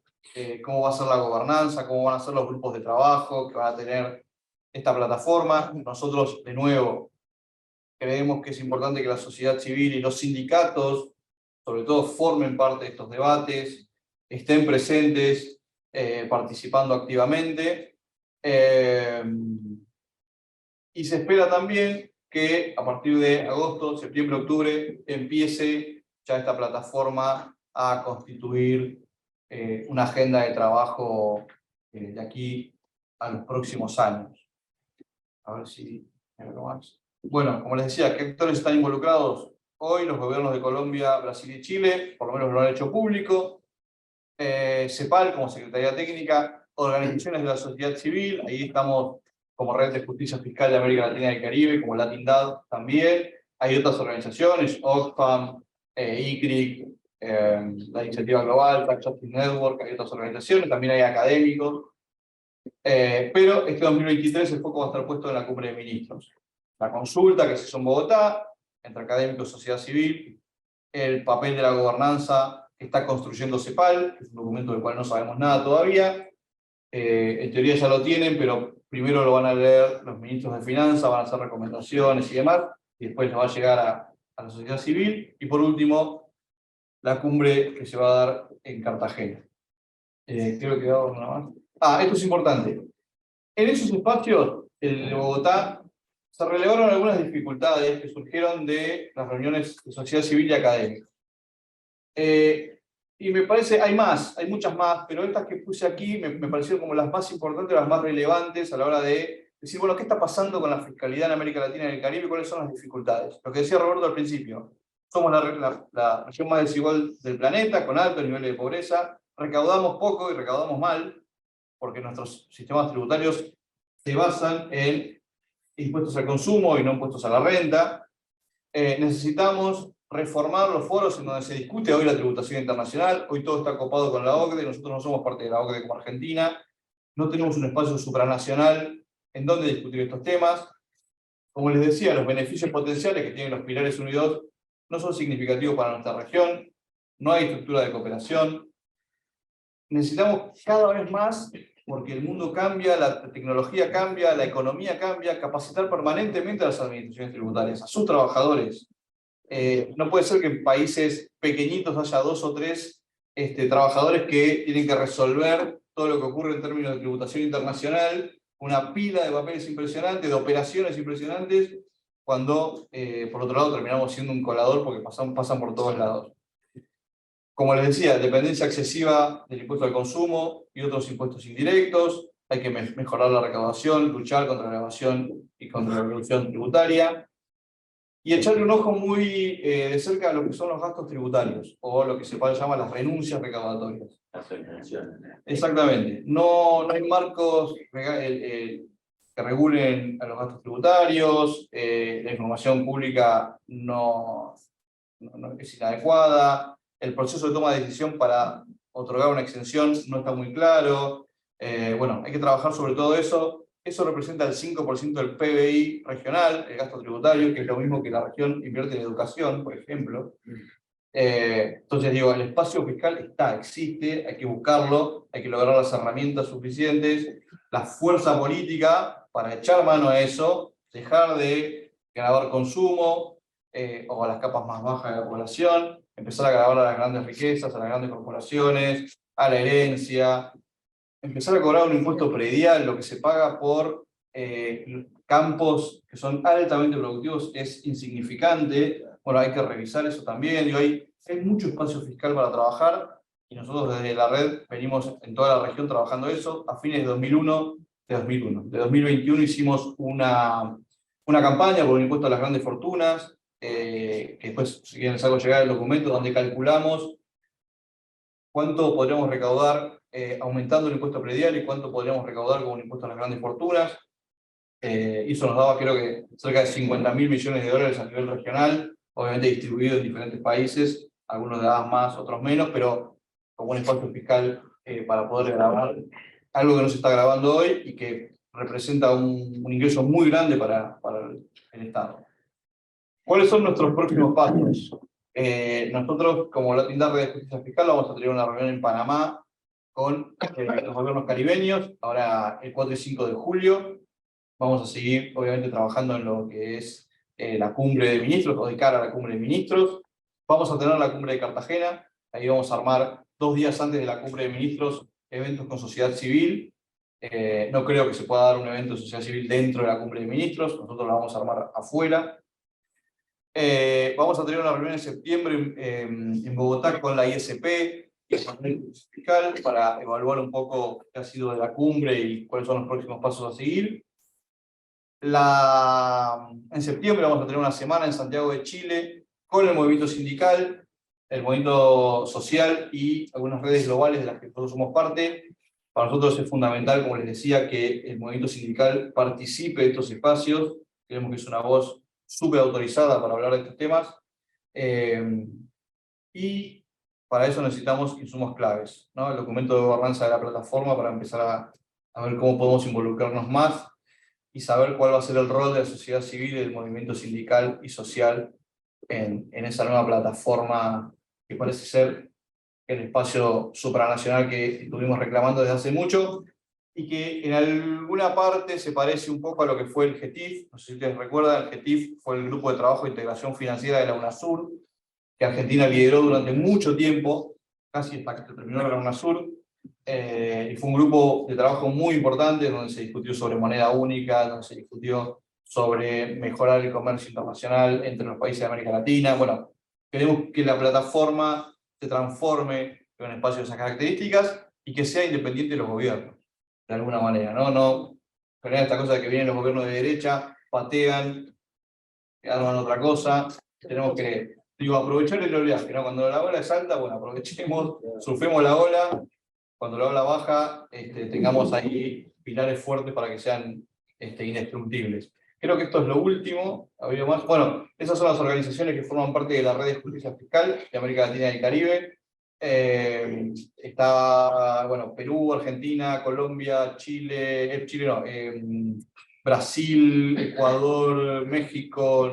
cómo va a ser la gobernanza, cómo van a ser los grupos de trabajo que van a tener esta plataforma. Nosotros, de nuevo, creemos que es importante que la sociedad civil y los sindicatos, sobre todo, formen parte de estos debates, estén presentes, participando activamente. Y se espera también que a partir de agosto, septiembre, octubre, empiece ya esta plataforma a constituir una agenda de trabajo de aquí a los próximos años. A ver si hay algo más. Bueno, como les decía, ¿qué actores están involucrados? Hoy los gobiernos de Colombia, Brasil y Chile, por lo menos lo han hecho público. CEPAL como Secretaría Técnica, organizaciones de la sociedad civil, ahí estamos como Red de Justicia Fiscal de América Latina y el Caribe, como LatinDad también. Hay otras organizaciones, Oxfam, ICRIC, la Iniciativa Global, Tax Justice Network, hay otras organizaciones, también hay académicos. Pero este 2023 el foco va a estar puesto en la cumbre de ministros. La consulta que se hizo en Bogotá, entre académicos y sociedad civil, el papel de la gobernanza que está construyendo CEPAL, que es un documento del cual no sabemos nada todavía. En teoría ya lo tienen, pero primero lo van a leer los ministros de Finanzas, van a hacer recomendaciones y demás, y después lo va a llegar a la sociedad civil. Y por último, la cumbre que se va a dar en Cartagena. Creo que quedaba una más. Esto es importante. En esos espacios, el de Bogotá, se relevaron algunas dificultades que surgieron de las reuniones de sociedad civil y académica. Y me parece, hay muchas más, pero estas que puse aquí me parecieron como las más importantes, las más relevantes a la hora de decir, bueno, ¿qué está pasando con la fiscalidad en América Latina y en el Caribe? ¿Cuáles son las dificultades? Lo que decía Roberto al principio, somos la región más desigual del planeta, con altos niveles de pobreza, recaudamos poco y recaudamos mal, porque nuestros sistemas tributarios se basan en impuestos al consumo y no impuestos a la renta. Necesitamos reformar los foros en donde se discute hoy la tributación internacional. Hoy todo está copado con la OCDE, nosotros no somos parte de la OCDE como Argentina, no tenemos un espacio supranacional en donde discutir estos temas. Como les decía, los beneficios potenciales que tienen los pilares 1 y 2 no son significativos para nuestra región, no hay estructura de cooperación. Necesitamos cada vez más, porque el mundo cambia, la tecnología cambia, la economía cambia, capacitar permanentemente a las administraciones tributarias, a sus trabajadores. No puede ser que en países pequeñitos haya 2 o 3 trabajadores que tienen que resolver todo lo que ocurre en términos de tributación internacional, una pila de papeles impresionantes, de operaciones impresionantes, cuando por otro lado terminamos siendo un colador porque pasan por todos lados. Como les decía, dependencia excesiva del impuesto al consumo y otros impuestos indirectos, hay que mejorar la recaudación, luchar contra la evasión y contra la elusión tributaria, y echarle un ojo muy de cerca a lo que son los gastos tributarios, o lo que se llama las renuncias recaudatorias. Las exenciones. Exactamente. No hay marcos que regulen a los gastos tributarios, la información pública no es inadecuada, el proceso de toma de decisión para otorgar una exención no está muy claro, Bueno, hay que trabajar sobre todo eso. Eso representa el 5% del PBI regional, el gasto tributario, que es lo mismo que la región invierte en educación, por ejemplo. Entonces digo, el espacio fiscal existe, hay que buscarlo, hay que lograr las herramientas suficientes, la fuerza política para echar mano a eso, dejar de grabar consumo o a las capas más bajas de la población, empezar a grabar a las grandes riquezas, a las grandes corporaciones, a la herencia, empezar a cobrar un impuesto predial, lo que se paga por campos que son altamente productivos es insignificante. Bueno, hay que revisar eso también. Y hoy hay mucho espacio fiscal para trabajar y nosotros desde la red venimos en toda la región trabajando eso. A fines de 2021 hicimos una campaña por un impuesto a las grandes fortunas, que después, si quieren, les hago llegar el documento donde calculamos cuánto podríamos recaudar aumentando el impuesto predial y cuánto podríamos recaudar con un impuesto a las grandes fortunas. Eso nos daba, creo que, cerca de 50.000 millones de dólares a nivel regional, obviamente distribuido en diferentes países, algunos daban más, otros menos, pero como un espacio fiscal para poder grabar algo que no se está grabando hoy y que representa un ingreso muy grande para el Estado. ¿Cuáles son nuestros próximos pasos? Nosotros, como Latin Red de Justicia Fiscal, vamos a tener una reunión en Panamá con los gobiernos caribeños, ahora el 4 y 5 de julio. Vamos a seguir, obviamente, trabajando en lo que es la cumbre de ministros, o de cara a la cumbre de ministros. Vamos a tener la cumbre de Cartagena, ahí vamos a armar 2 días antes de la cumbre de ministros eventos con sociedad civil. No creo que se pueda dar un evento de sociedad civil dentro de la cumbre de ministros, nosotros la vamos a armar afuera. Vamos a tener una reunión en septiembre en Bogotá con la ISP y con el fiscal para evaluar un poco qué ha sido de la cumbre y cuáles son los próximos pasos a seguir. En septiembre vamos a tener una semana en Santiago de Chile con el movimiento sindical, el movimiento social y algunas redes globales de las que todos somos parte. Para nosotros es fundamental, como les decía, que el movimiento sindical participe de estos espacios. Creemos que es una voz súper autorizada para hablar de estos temas. Y para eso necesitamos insumos claves, ¿no? El documento de gobernanza de la plataforma para empezar a ver cómo podemos involucrarnos más y saber cuál va a ser el rol de la sociedad civil y del movimiento sindical y social en esa nueva plataforma que parece ser el espacio supranacional que estuvimos reclamando desde hace mucho y que en alguna parte se parece un poco a lo que fue el GETIF. No sé si ustedes recuerdan, el GETIF fue el Grupo de Trabajo de Integración Financiera de la UNASUR, que Argentina lideró durante mucho tiempo, casi hasta que terminó la UNASUR, y fue un grupo de trabajo muy importante donde se discutió sobre moneda única, donde se discutió sobre mejorar el comercio internacional entre los países de América Latina. Bueno, queremos que la plataforma se transforme en un espacio de esas características y que sea independiente de los gobiernos, de alguna manera, ¿no? No generar esta cosa de que vienen los gobiernos de derecha, patean, arman otra cosa. Tenemos que aprovechar el oleaje, ¿no? Cuando la ola es alta, bueno, aprovechemos, surfemos la ola. Cuando la ola baja, tengamos ahí pilares fuertes para que sean indestructibles. Creo que esto es lo último. ¿Habría más? Bueno, esas son las organizaciones que forman parte de la red de justicia fiscal de América Latina y el Caribe. Está, bueno, Perú, Argentina, Colombia, Chile, Brasil, Ecuador, México,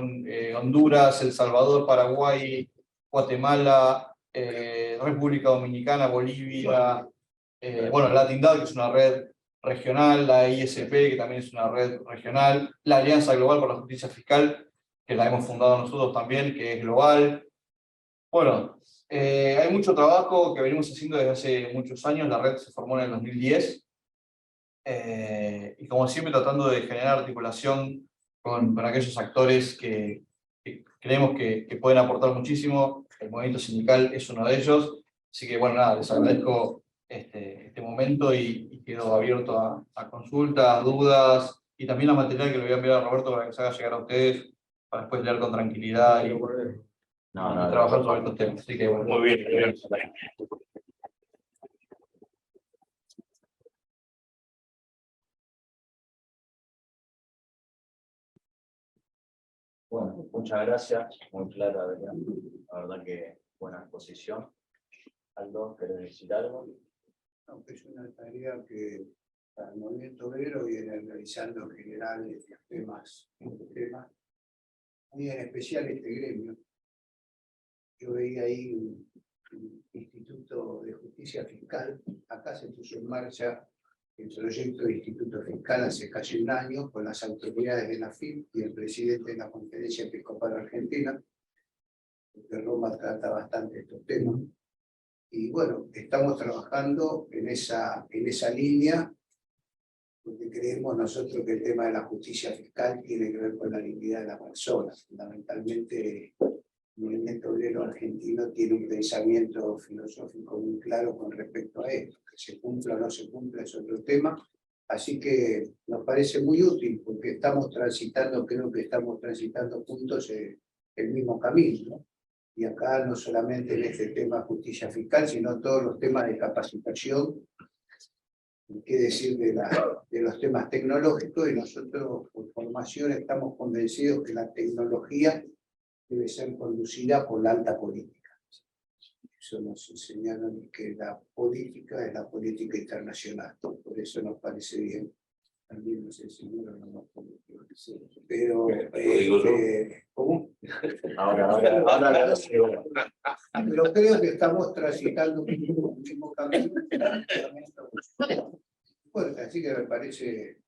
Honduras, El Salvador, Paraguay, Guatemala, República Dominicana, Bolivia, bueno, Latin Red, que es una red regional, la ISP, que también es una red regional, la Alianza Global por la Justicia Fiscal, que la hemos fundado nosotros también, que es global. Bueno, hay mucho trabajo que venimos haciendo desde hace muchos años, la red se formó en el 2010, y como siempre tratando de generar articulación con aquellos actores que creemos que pueden aportar muchísimo. El movimiento sindical es uno de ellos, así que bueno, nada, les agradezco este momento y quedo abierto a consultas, dudas, y también la material que le voy a enviar a Roberto para que se haga llegar a ustedes, para después leer con tranquilidad y trabajar sobre estos temas. Así que bueno, Muy bien. Bueno, muchas gracias, muy clara, Adrián. La verdad que buena exposición. Aldo, ¿querés decir algo? aunque es una tarea que el movimiento obrero viene realizando en general estos temas, muy en especial este gremio. Yo veía ahí un Instituto de Justicia Fiscal, acá se puso en marcha el proyecto de Instituto Fiscal hace casi un año con las autoridades de la FIP y el presidente de la Conferencia Episcopal Argentina, porque Roma trata bastante estos temas. Y bueno, estamos trabajando en esa línea, porque creemos nosotros que el tema de la justicia fiscal tiene que ver con la dignidad de las personas. Fundamentalmente, el movimiento obrero argentino tiene un pensamiento filosófico muy claro con respecto a esto. Que se cumpla o no se cumpla es otro tema. Así que nos parece muy útil, porque estamos transitando, creo que estamos transitando juntos el mismo camino, ¿no? Y acá no solamente en este tema de justicia fiscal, sino todos los temas de capacitación, qué decir de los temas tecnológicos, y nosotros por formación estamos convencidos que la tecnología debe ser conducida por la alta política. Eso nos enseñaron, que la política es la política internacional, por eso nos parece bien. También nos enseñaron, pero ¿cómo? Ahora Pero creo que estamos transitando un mismo camino. Fuerte, así que me parece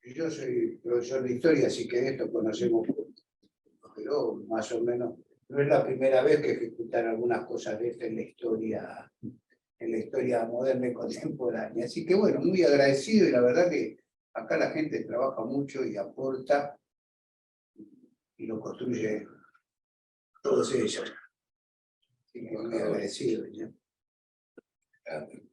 que yo soy profesor de historia, así que de esto conocemos, pero más o menos no es la primera vez que ejecutan algunas cosas de esto en la historia moderna y contemporánea. Así que bueno, muy agradecido, y la verdad que acá la gente trabaja mucho y aporta y lo construye todos ellos. Así que muy agradecido. ¿Ya?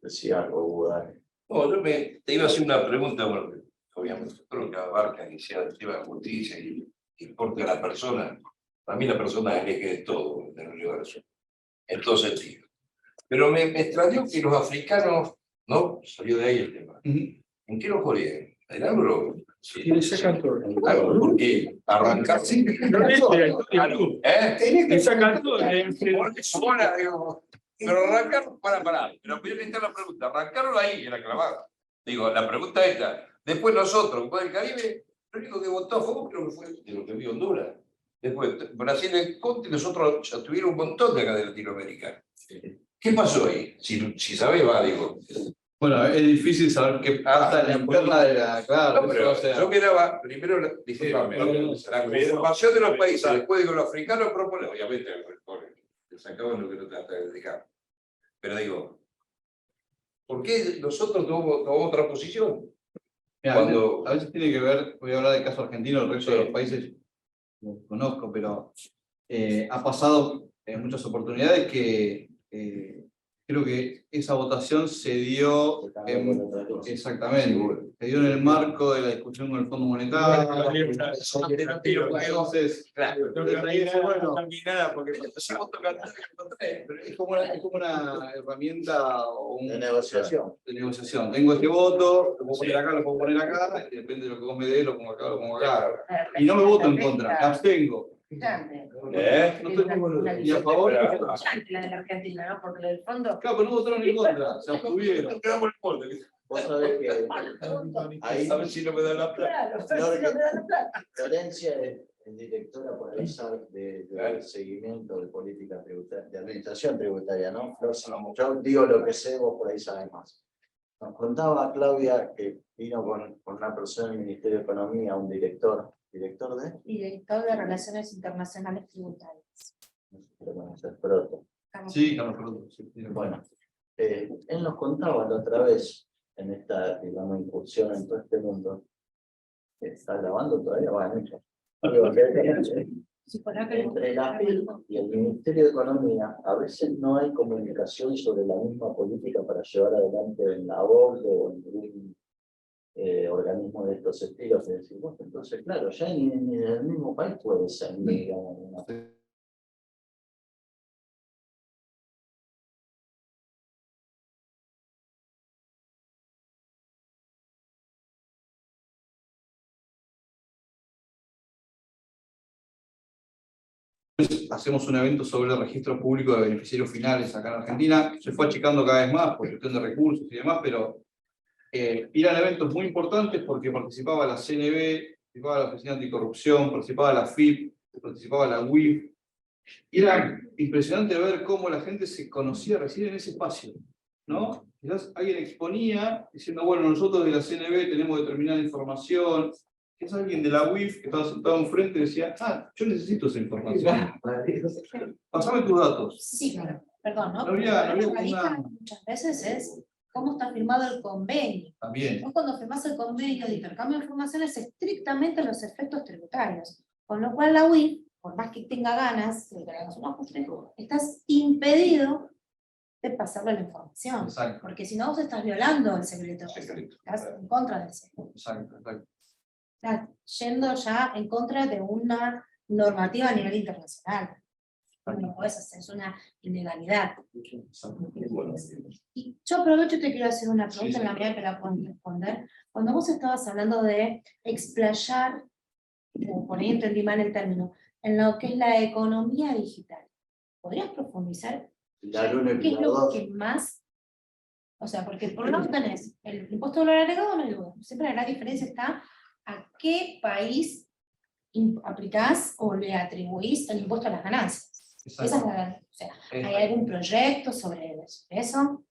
decía algo, Buda. No, yo te iba a hacer una pregunta, bueno, obviamente, creo que abarca y sea el tema de justicia y importa a la persona. Para mí la persona es el eje de todo del universo, en todo sentido. Pero me extrañó que los africanos, ¿no? Salió de ahí el tema. ¿En qué lo jodieron? ¿En algo? Sí, le sacan todo. Algo, porque arrancar. Sí, Le sacan todo. Porque suena, digo. Pero arrancaron, para. Pero primero está la pregunta. Arrancaron ahí, en la clavada. Digo, la pregunta es esta. Después nosotros, después del Caribe, lo único que votó a favor creo que fue de lo que vio Honduras. Después Brasil en contra, y nosotros ya tuvieron un montón de acá de Latinoamérica. ¿Qué pasó ahí? Si sabés, va, digo. Bueno, es difícil saber qué pasa en la interna de la. Claro, No, pero o sea, yo miraba primero, disculpame, la conformación de los países, después digo, los africanos proponen, obviamente, le sacaban lo que no trata de dejar. Pero digo, ¿por qué nosotros tomamos otra posición? mira, Cuando- a veces tiene que ver, voy a hablar del caso argentino, el resto de los países no conozco, pero ha pasado en muchas oportunidades que creo que esa votación se dio exactamente, se dio en el marco de la discusión con el Fondo Monetario. Entonces, es como una herramienta o De negociación. de negociación. Tengo este voto, lo puedo poner acá, lo puedo poner acá, y depende de lo que vos me des, lo pongo acá, lo pongo acá. Y no me voto en contra, me abstengo. No estoy ni a favor. La de la Argentina, ¿no? Porque el fondo. Claro, pero no votaron en contra, se abstuvieron. Vos sabés que ahí A ver si no me da la plata. Florencia es directora por ahí de seguimiento de política tributaria, de administración tributaria, ¿no? Yo digo lo que sé, vos por ahí sabés más. Nos contaba Claudia que vino con una persona del Ministerio de Economía, un director de... Director de Relaciones Internacionales Tributarias. Lo conoces, Proto. Sí, Carlos Proto. Sí, Bueno, él nos contaba la otra vez, en esta, digamos, incursión en todo este mundo, que está grabando todavía, bueno, entre la FIP y el Ministerio de Economía, a veces no hay comunicación sobre la misma política para llevar adelante en la OCDE o en algún organismo de estos estilos. Es decir, bueno, entonces, claro, ya en el mismo país puede ser, digamos, una hacemos un evento sobre el registro público de beneficiarios finales acá en Argentina. Se fue achicando cada vez más por cuestión de recursos y demás, pero eran eventos muy importantes porque participaba la CNB, participaba la Oficina Anticorrupción, participaba la FIP, participaba la UIF. Y era impresionante ver cómo la gente se conocía recién en ese espacio, ¿no? Quizás alguien exponía diciendo, bueno, nosotros de la CNB tenemos determinada información. Quizás alguien de la UIF que estaba sentado enfrente decía, ah, yo necesito esa información. Pasame tus datos. Sí, pero, perdón, ¿no? No había Pero la una- lista muchas veces es cómo está firmado el convenio. También. Vos cuando firmás el convenio de intercambio de información es estrictamente los efectos tributarios. Con lo cual la UIF, por más que tenga ganas de que hagas un ajuste, estás impedido de pasarle la información. Exacto. Porque si no, vos estás violando el secreto. Estás en contra del secreto. Exacto, exacto. Estás yendo ya en contra de una normativa a nivel internacional. No lo podés hacer, es una ilegalidad. Y yo aprovecho y te quiero hacer una pregunta en la medida que la puedes responder. Cuando vos estabas hablando de explayar, o por ahí entendí mal el término, en lo que es la economía digital, ¿podrías profundizar? La luna y ¿Qué es la lo dos. que más? O sea, porque por un lado tenés el impuesto de valor agregado, no hay duda. Siempre la gran diferencia está a qué país aplicás o le atribuís el impuesto a las ganancias. Esa es la gran, o sea, ¿hay algún proyecto sobre eso?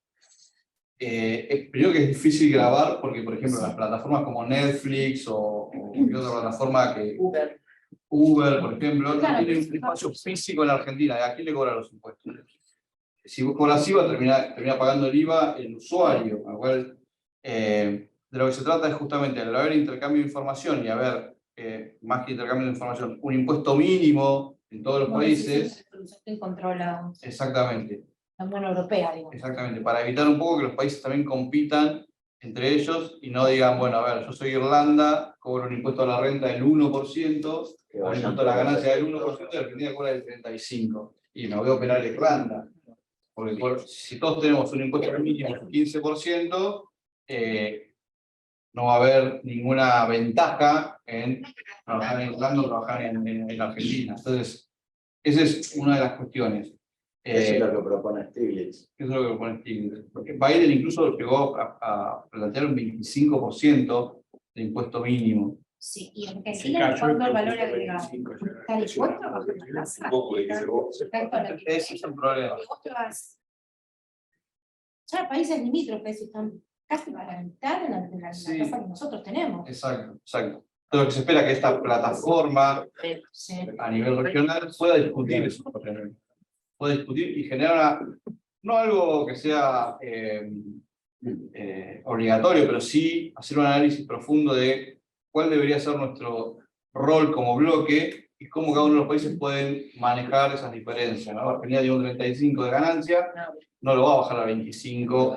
Primero que es difícil grabar porque, por ejemplo, Sí. las plataformas como Netflix o qué otra plataforma que Uber. Uber, por ejemplo, no Claro. tiene un espacio físico en Argentina. ¿De a quién le cobran los impuestos? Si vos cobras IVA, termina pagando el IVA el usuario. Con lo cual, de lo que se trata es justamente, al haber intercambio de información y haber, más que intercambio de información, un impuesto mínimo en todos los países. Que controla Exactamente. la Unión Europea, digo. Exactamente, para evitar un poco que los países también compitan entre ellos y no digan, bueno, a ver, yo soy Irlanda, cobro un impuesto a la renta del 1%, Que o un vayan impuesto a la todos ganancia a- del 1%, y Argentina cobra el 35%. Y me voy a operar a Irlanda. Porque si todos tenemos un impuesto mínimo del 15%, no va a haber ninguna ventaja en trabajar en Irlanda o trabajar en Argentina. Entonces, esa es una de las cuestiones. Eso es lo que propone Stiglitz. Eso es lo que propone Stiglitz. Porque Biden incluso llegó a plantear un 25% de impuesto mínimo. Sí, y en Argentina el fondo de valor agregado. ¿Está dispuesto a bajar la tasa? Ese es el problema. Y vos te vas. Ya países limítrofes están casi a la mitad de la Sí. tasa que nosotros tenemos. Exacto, exacto. Entonces, lo que se espera es que esta plataforma Sí. a nivel regional pueda discutir eso. Pueda discutir y generar no algo que sea obligatorio, pero sí hacer un análisis profundo de cuál debería ser nuestro rol como bloque y cómo cada uno de los países pueden manejar esas diferencias, ¿no? Argentina tiene un 35 de ganancia, no lo va a bajar a 25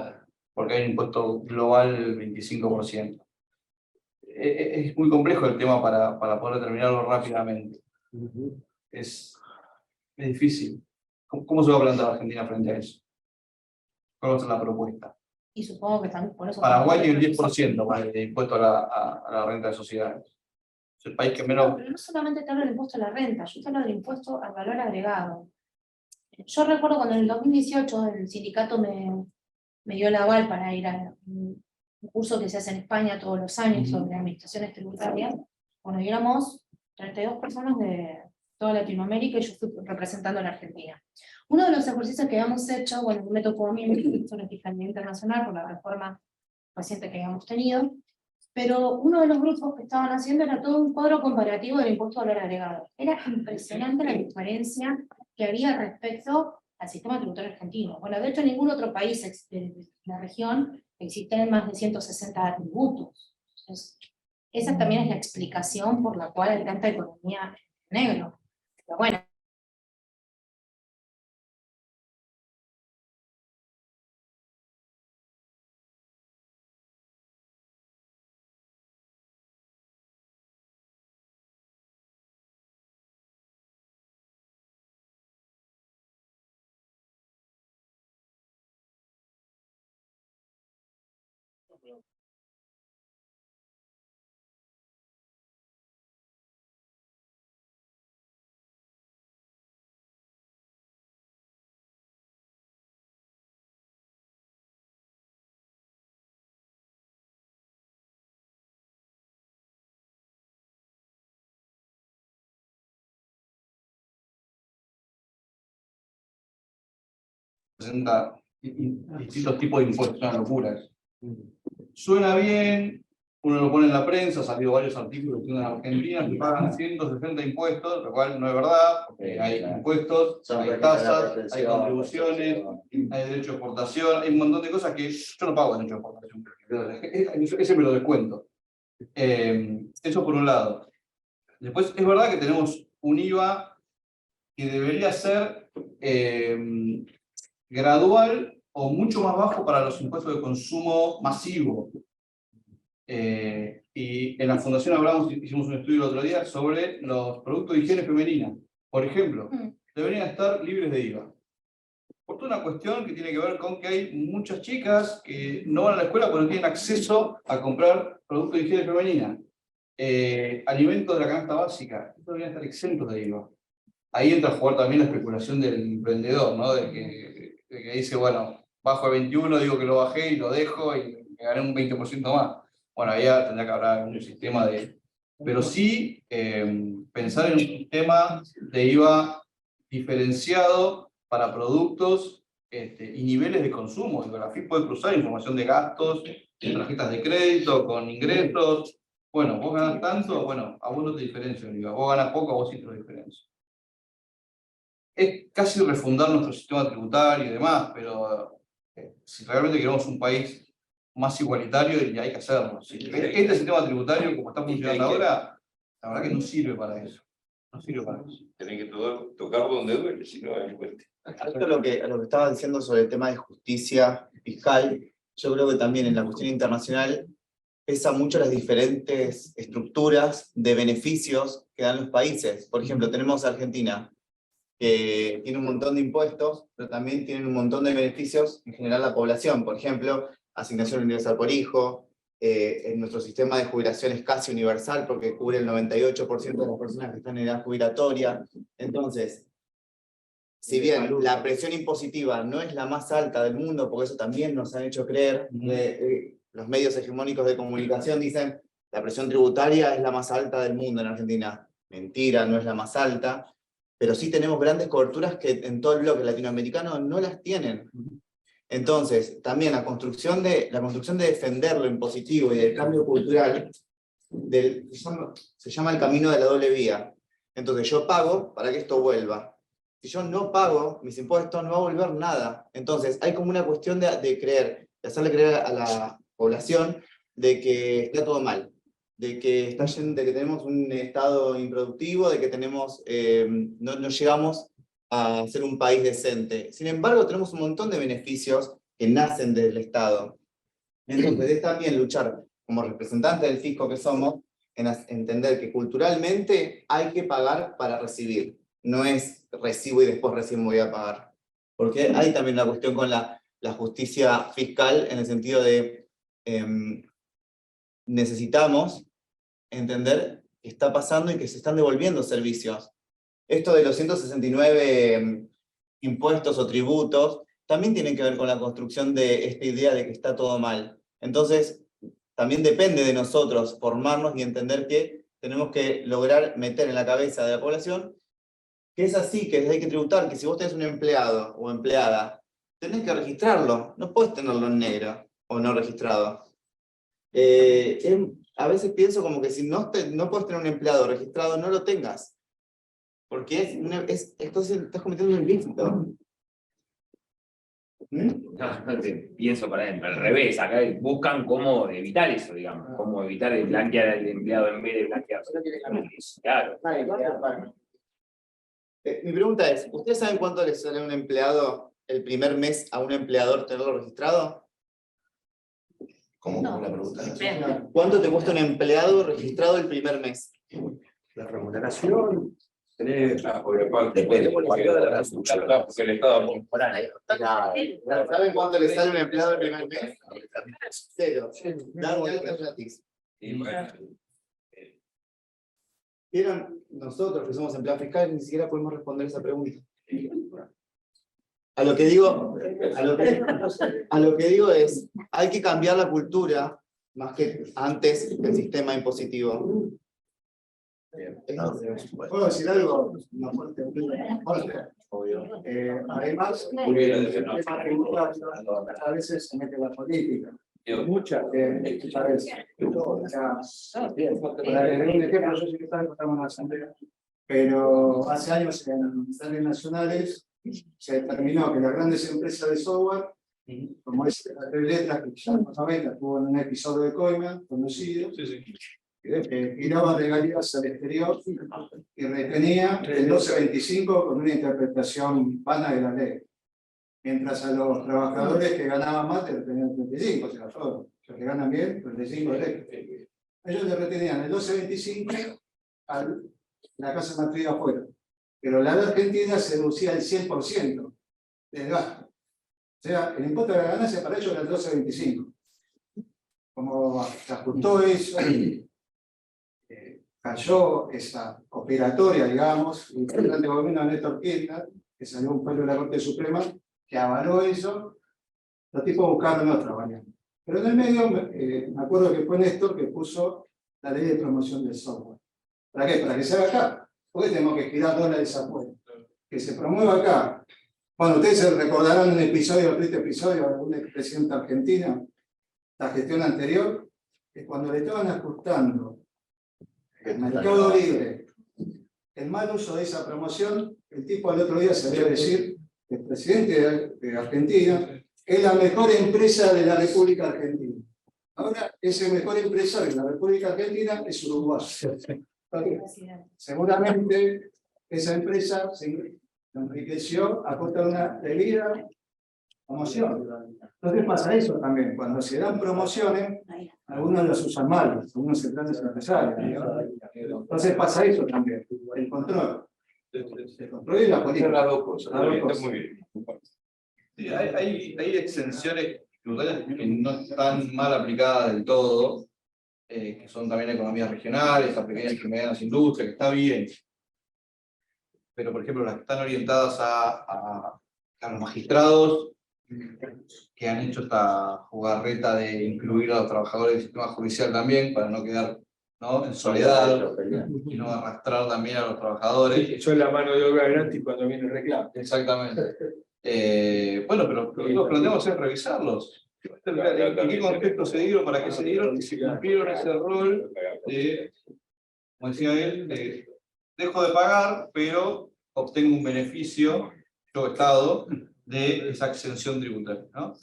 porque hay un impuesto global del 25%. Es muy complejo el tema para poder determinarlo rápidamente. Es difícil. ¿Cómo se va a plantar Argentina frente a eso? ¿Cuál va a ser la propuesta? Y supongo que también por eso. Paraguay tiene un 10% más de impuesto a la renta de sociedades. Es el país que No, menos. pero no solamente te hablo del impuesto a la renta, yo te hablo del impuesto al valor agregado. Yo recuerdo cuando en el 2018 el sindicato me dio el aval para ir a un curso que se hace en España todos los años sobre administraciones tributarias. Bueno, y éramos 32 personas de toda Latinoamérica y yo fui representando a la Argentina. Uno de los ejercicios que habíamos hecho, bueno, me tocó a mí sobre fiscalidad internacional por la reforma reciente que habíamos tenido, pero uno de los grupos que estaban haciendo era todo un cuadro comparativo del impuesto al valor agregado. Era impresionante la diferencia que había respecto al sistema tributario argentino. Bueno, de hecho en ningún otro país de la región existen más de 160 tributos. Entonces, esa también es la explicación por la cual hay tanta economía en negro. Pero bueno, presenta distintos tipos de impuestos, una locura eso. Suena bien, uno lo pone en la prensa, ha salido varios artículos que en Argentina se pagan 160 impuestos, lo cual no es verdad, porque hay impuestos, hay tasas, hay contribuciones, hay derecho de exportación, hay un montón de cosas que yo no pago derecho de exportación, ese me lo descuento. Eso por un lado. Después es verdad que tenemos un IVA que debería ser gradual o mucho más bajo para los impuestos de consumo masivo. Y en la Fundación hablamos, hicimos un estudio el otro día sobre los productos de higiene femenina. Por ejemplo, deberían estar libres de IVA. Por toda una cuestión que tiene que ver con que hay muchas chicas que no van a la escuela porque no tienen acceso a comprar productos de higiene femenina. Alimentos de la canasta básica, estos deberían estar exentos de IVA. Ahí entra a jugar también la especulación del vendedor, ¿no? De que dice, bueno, bajo el 21, digo que lo bajé y lo dejo y me gané un 20% más. Bueno, ahí ya tendrá que haber un sistema de... Pero sí pensar en un sistema de IVA diferenciado para productos y niveles de consumo. La AFIP puede cruzar información de gastos, de tarjetas de crédito, con ingresos. Bueno, vos ganás tanto, bueno, a vos no te diferencio el IVA. Vos ganás poco, a vos sí te lo diferencio. Es casi refundar nuestro sistema tributario y demás, pero si realmente queremos un país más igualitario, y hay que hacerlo. Este sistema tributario, como está funcionando ahora, la verdad que no sirve para eso. No sirve para eso. Tenés que tocar donde duele, si no hay cuenta. Esto lo que estaba diciendo sobre el tema de justicia fiscal, yo creo que también en la cuestión internacional pesa mucho las diferentes estructuras de beneficios que dan los países. Por ejemplo, tenemos a Argentina, que tiene un montón de impuestos, pero también tienen un montón de beneficios en general la población. Por ejemplo, asignación universal por hijo, en nuestro sistema de jubilación es casi universal porque cubre el 98% de las personas que están en edad jubilatoria. Entonces, si bien la presión impositiva no es la más alta del mundo, porque eso también nos han hecho creer, los medios hegemónicos de comunicación dicen la presión tributaria es la más alta del mundo en Argentina. Mentira, no es la más alta, pero sí tenemos grandes coberturas que en todo el bloque latinoamericano no las tienen. Entonces, también la construcción de defender lo impositivo y del cambio cultural se llama el camino de la doble vía. Entonces, yo pago para que esto vuelva. Si yo no pago mis impuestos, no va a volver nada. Entonces, hay como una cuestión de hacerle creer a la población de que está todo mal, de que tenemos un estado improductivo, de que no llegamos a ser un país decente. Sin embargo, tenemos un montón de beneficios que nacen del Estado. Entonces, es también luchar como representantes del fisco que somos, en entender que culturalmente hay que pagar para recibir. No es recibo y después recién voy a pagar. Porque hay también una cuestión con la justicia fiscal en el sentido de necesitamos entender qué está pasando y que se están devolviendo servicios. Esto de los 169 impuestos o tributos también tiene que ver con la construcción de esta idea de que está todo mal. Entonces, también depende de nosotros formarnos y entender que tenemos que lograr meter en la cabeza de la población que es así, que hay que tributar, que si vos tenés un empleado o empleada, tenés que registrarlo, no puedes tenerlo en negro o no registrado. A veces pienso como que si no puedes tener un empleado registrado, no lo tengas. Porque entonces estás cometiendo un ilícito. No, pienso para adentro, al revés, acá buscan cómo evitar eso, digamos, cómo evitar el blanquear al empleado en vez de blanquear. Claro. Mi pregunta es, ¿ustedes saben cuánto le sale a un empleado el primer mes a un empleador tenerlo registrado? ¿Cómo? No. La pregunta. ¿Cuánto te cuesta un empleado registrado el primer mes? La remuneración. Depende, porque el Estado ¿Saben cuánto le sale a un empleado el primer mes? Cero. Dar de alta gratis. ¿Vieron? Nosotros que somos empleados fiscales ni siquiera podemos responder esa pregunta. A lo que digo es, hay que cambiar la cultura más que antes el sistema impositivo. ¿Puedo decir algo? obvio. Además, a veces se mete la política. Muchas parece. Para leer un ejemplo, yo sé que estamos en la asamblea, pero hace años en los estadios nacionales se determinó que las grandes empresas de software, como es la Tres Letras, que ya en los 90 tuvo un episodio de Coima conocido, giraba regalías al exterior y retenía el 1225 con una interpretación vana de la ley. Mientras a los trabajadores que ganaban más te retenían el 35, o sea, todos los que ganan bien, 35 de ley. Ellos le retenían el 1225 a la casa matriz afuera. Pero la de Argentina se reducía el 100% del gasto. O sea, el impuesto de la ganancia para ellos era el 1225. Como se ajustó eso, cayó esa operatoria, digamos, el presidente de gobierno Néstor Kirchner, que salió un fallo de la Corte Suprema, que avaló eso, los tipos buscaron otra variante. Pero en el medio, me acuerdo que fue Néstor que puso la ley de promoción del software. ¿Para qué? Para que se haga acá. ¿Por qué tenemos que girar dólares afuera? Que se promueva acá. Bueno, ustedes se recordarán un episodio, este episodio, de un expresidente argentino, la gestión anterior, que cuando le estaban ajustando el mercado libre, el mal uso de esa promoción, el tipo al otro día salió a decir, el presidente de Argentina, es la mejor empresa de la República Argentina. Ahora, ese mejor empresario de la República Argentina es Uruguay. Seguramente esa empresa se enriqueció a costa de una debida promoción. Entonces pasa eso también, cuando se dan promociones, algunos las usan mal, algunos se grandes empresarios. Entonces pasa eso también, el control. El control y la política. Las dos cosas. Las dos cosas. Muy bien. Sí, hay exenciones tributarias que no están mal aplicadas del todo, que son también economías regionales, a pequeñas y medianas industrias, que está bien. Pero, por ejemplo, las que están orientadas a los magistrados, que han hecho esta jugarreta de incluir a los trabajadores del sistema judicial también, para no quedar, ¿no?, en soledad, y no arrastrar también a los trabajadores. Eso es la mano de obra gratis cuando viene el reclamo. Exactamente. Bueno, pero lo que planteamos es revisarlos. ¿En qué contexto se dieron? ¿Para qué se dieron? Y si cumplieron ese rol de, como decía él, de dejo de pagar, pero obtengo un beneficio, yo Estado, de esa exención tributaria, ¿no?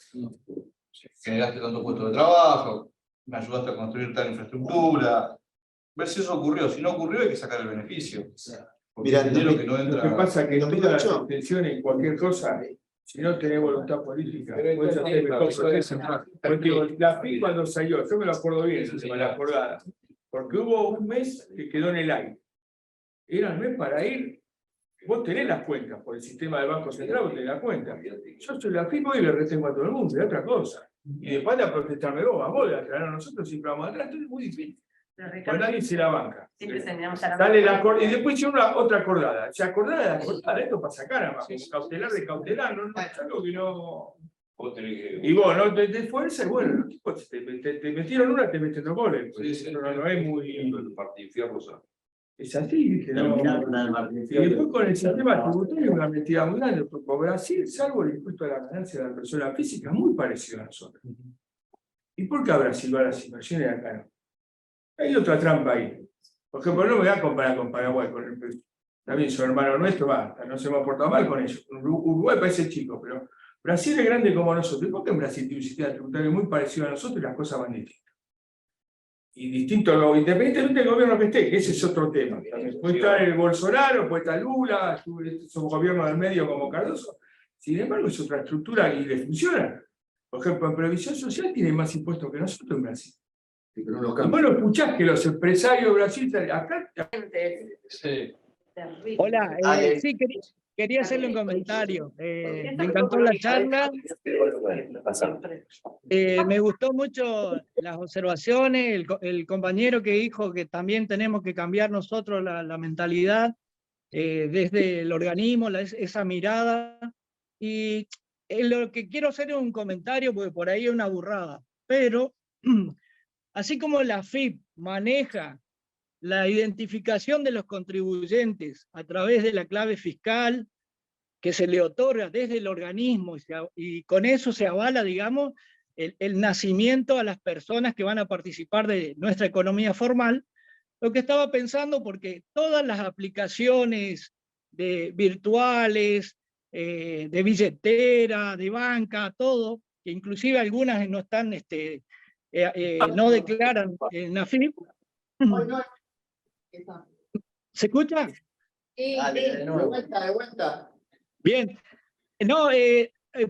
Generaste tantos puestos de trabajo, me ayudaste a construir tal infraestructura, ver si eso ocurrió. Si no ocurrió, hay que sacar el beneficio. Mira, el dinero que no entra. Lo que pasa es que ¿No todas las mucho? intenciones en cualquier cosa, si no tenés voluntad política, puedes hacer cosas. Porque la FI cuando salió, yo me lo acuerdo bien, me la acordaba, porque hubo un mes que quedó en el aire. Era el mes para ir. Vos tenés las cuentas por el sistema del Banco Central, vos tenés las cuentas. Yo soy la FIP y le retengo a todo el mundo, es otra cosa. Y después de a protestarme vos de aclarar, nosotros siempre vamos atrás, entonces es muy difícil. Pues nadie se la banca. Dale y después hicieron otra acordada. Se acordada de acordada, esto para sacar a más, cautelar de cautelar, no es algo que no. Y vos no te fuerza, y bueno, los tipos te metieron una, te meten dos goles. No es muy. Es así, ¿viste? No. Y después con el sistema tributario una metida muy grande, porque Brasil, salvo el impuesto a la ganancia de la persona física, es muy parecido a nosotros. ¿Y por qué a Brasil va las inversiones acá no? Hay otra trampa ahí. Por ejemplo, no me voy a comparar con Paraguay, con el Perú. También son hermanos nuestros, no se me ha portado mal con ellos. Uruguay parece chico, pero Brasil es grande como nosotros. ¿Y por qué en Brasil tiene un sistema tributario muy parecido a nosotros y las cosas van distintas? Y distinto, independientemente del gobierno que esté, que ese es otro tema. Puede estar el Bolsonaro, puede estar Lula, somos gobierno del medio como Cardoso. Sin embargo, es otra estructura y le funciona. Por ejemplo, en previsión social tienen más impuestos que nosotros en Brasil. Vos lo escuchás que los empresarios de Brasil, acá. Sí. Hola, sí, quería hacerle un comentario. Me encantó la charla. Me gustó mucho las observaciones, el compañero que dijo que también tenemos que cambiar nosotros la mentalidad desde el organismo, esa mirada. Y lo que quiero hacer es un comentario, porque por ahí es una burrada, pero así como la FIP maneja la identificación de los contribuyentes a través de la clave fiscal, que se le otorga desde el organismo y con eso se avala, digamos, el nacimiento a las personas que van a participar de nuestra economía formal. Lo que estaba pensando, porque todas las aplicaciones virtuales, de billetera, de banca, todo, que inclusive algunas no están, no declaran en AFIP. ¿Se escucha? De vuelta. Bien. No,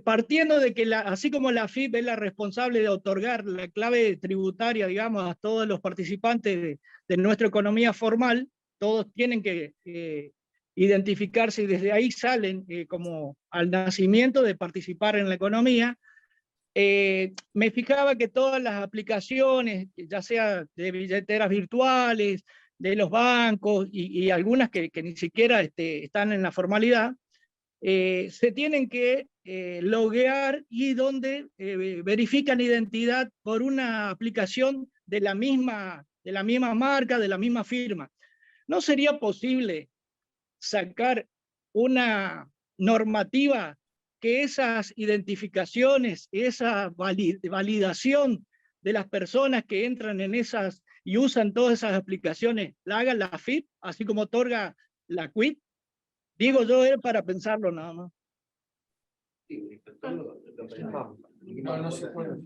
partiendo de que así como la AFIP es la responsable de otorgar la clave tributaria, digamos, a todos los participantes de nuestra economía formal, todos tienen que identificarse y desde ahí salen como al nacimiento de participar en la economía. Me fijaba que todas las aplicaciones, ya sea de billeteras virtuales, de los bancos y algunas que ni siquiera están en la formalidad, se tienen que loguear y donde verifican identidad por una aplicación de la misma marca, de la misma firma. ¿No sería posible sacar una normativa que esas identificaciones, esa validación de las personas que entran en esas y usan todas esas aplicaciones, la haga la AFIP, así como otorga la QUIT? Digo yo, para pensarlo nada más. No se puede.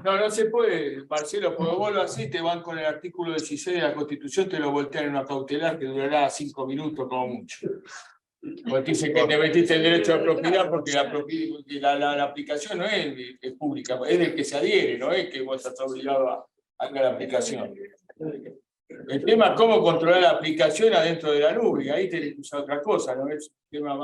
No se puede, Marcelo, porque vos lo así, te van con el artículo 16 de la Constitución, te lo voltean en una cautelar que durará 5 minutos como mucho. Porque dicen que te metiste el derecho de propiedad porque la aplicación no es pública, es del que se adhiere, no es que vos estás obligado a hacer la aplicación. El tema es cómo controlar la aplicación adentro de la nube, y ahí tenés que usar otra cosa, no es un tema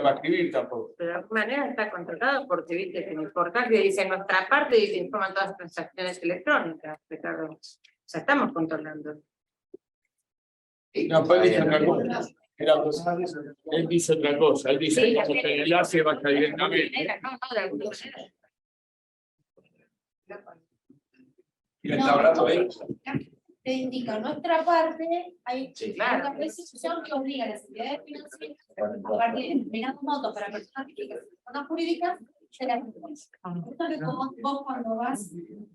para escribir tampoco. Pero de alguna manera está controlado porque viste que en el portal que dice nuestra parte y se informan todas las transacciones electrónicas, Ricardo. O sea, estamos controlando. No, pues dice otra cosa. Él dice otra cosa, él dice que el enlace baja directamente. No, de alguna manera. ¿Quién está hablando ahí? Te indica nuestra parte, hay claro. una precisión que obliga a las entidades financieras a partir de determinados montos para personas físicas y personas jurídicas, se las entonces vos cuando vas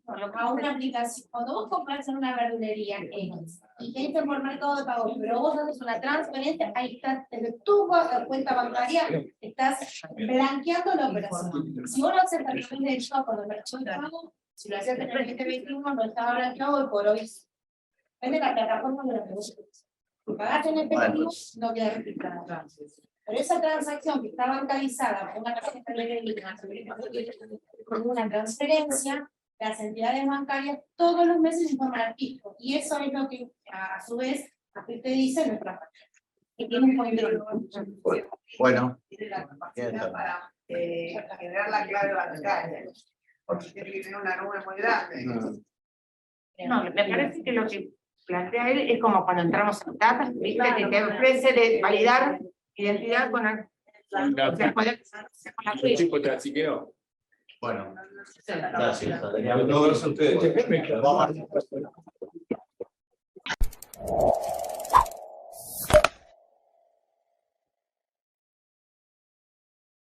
a una aplicación, cuando vos compras en una verdulería y te dicen por mercado de pago, pero vos haces una transferencia, ahí estás, desde tu cuenta bancaria, estás blanqueando la operación. Si vos lo haces a través del shop o del mercado de pago, si lo haces en el 2021 no estaba blanqueado y por hoy depende de la plataforma de la pregunta. Si pagaste en efectivo, no queda registrada. Pero esa transacción que está bancarizada por una tarjeta de crédito, con una transferencia, las entidades bancarias todos los meses informan al fisco. Y eso es lo que, a su vez, te dice nuestra parte. Que tiene un control. Bueno. Tiene la capacidad para generar la clave bancaria. Porque tiene que tener una nube muy grande. No, me parece que lo que plantea él es como cuando entramos en datos, viste, que te ofrece de validar identidad con la Así que no. Bueno, gracias. Gracias a ustedes. Vamos a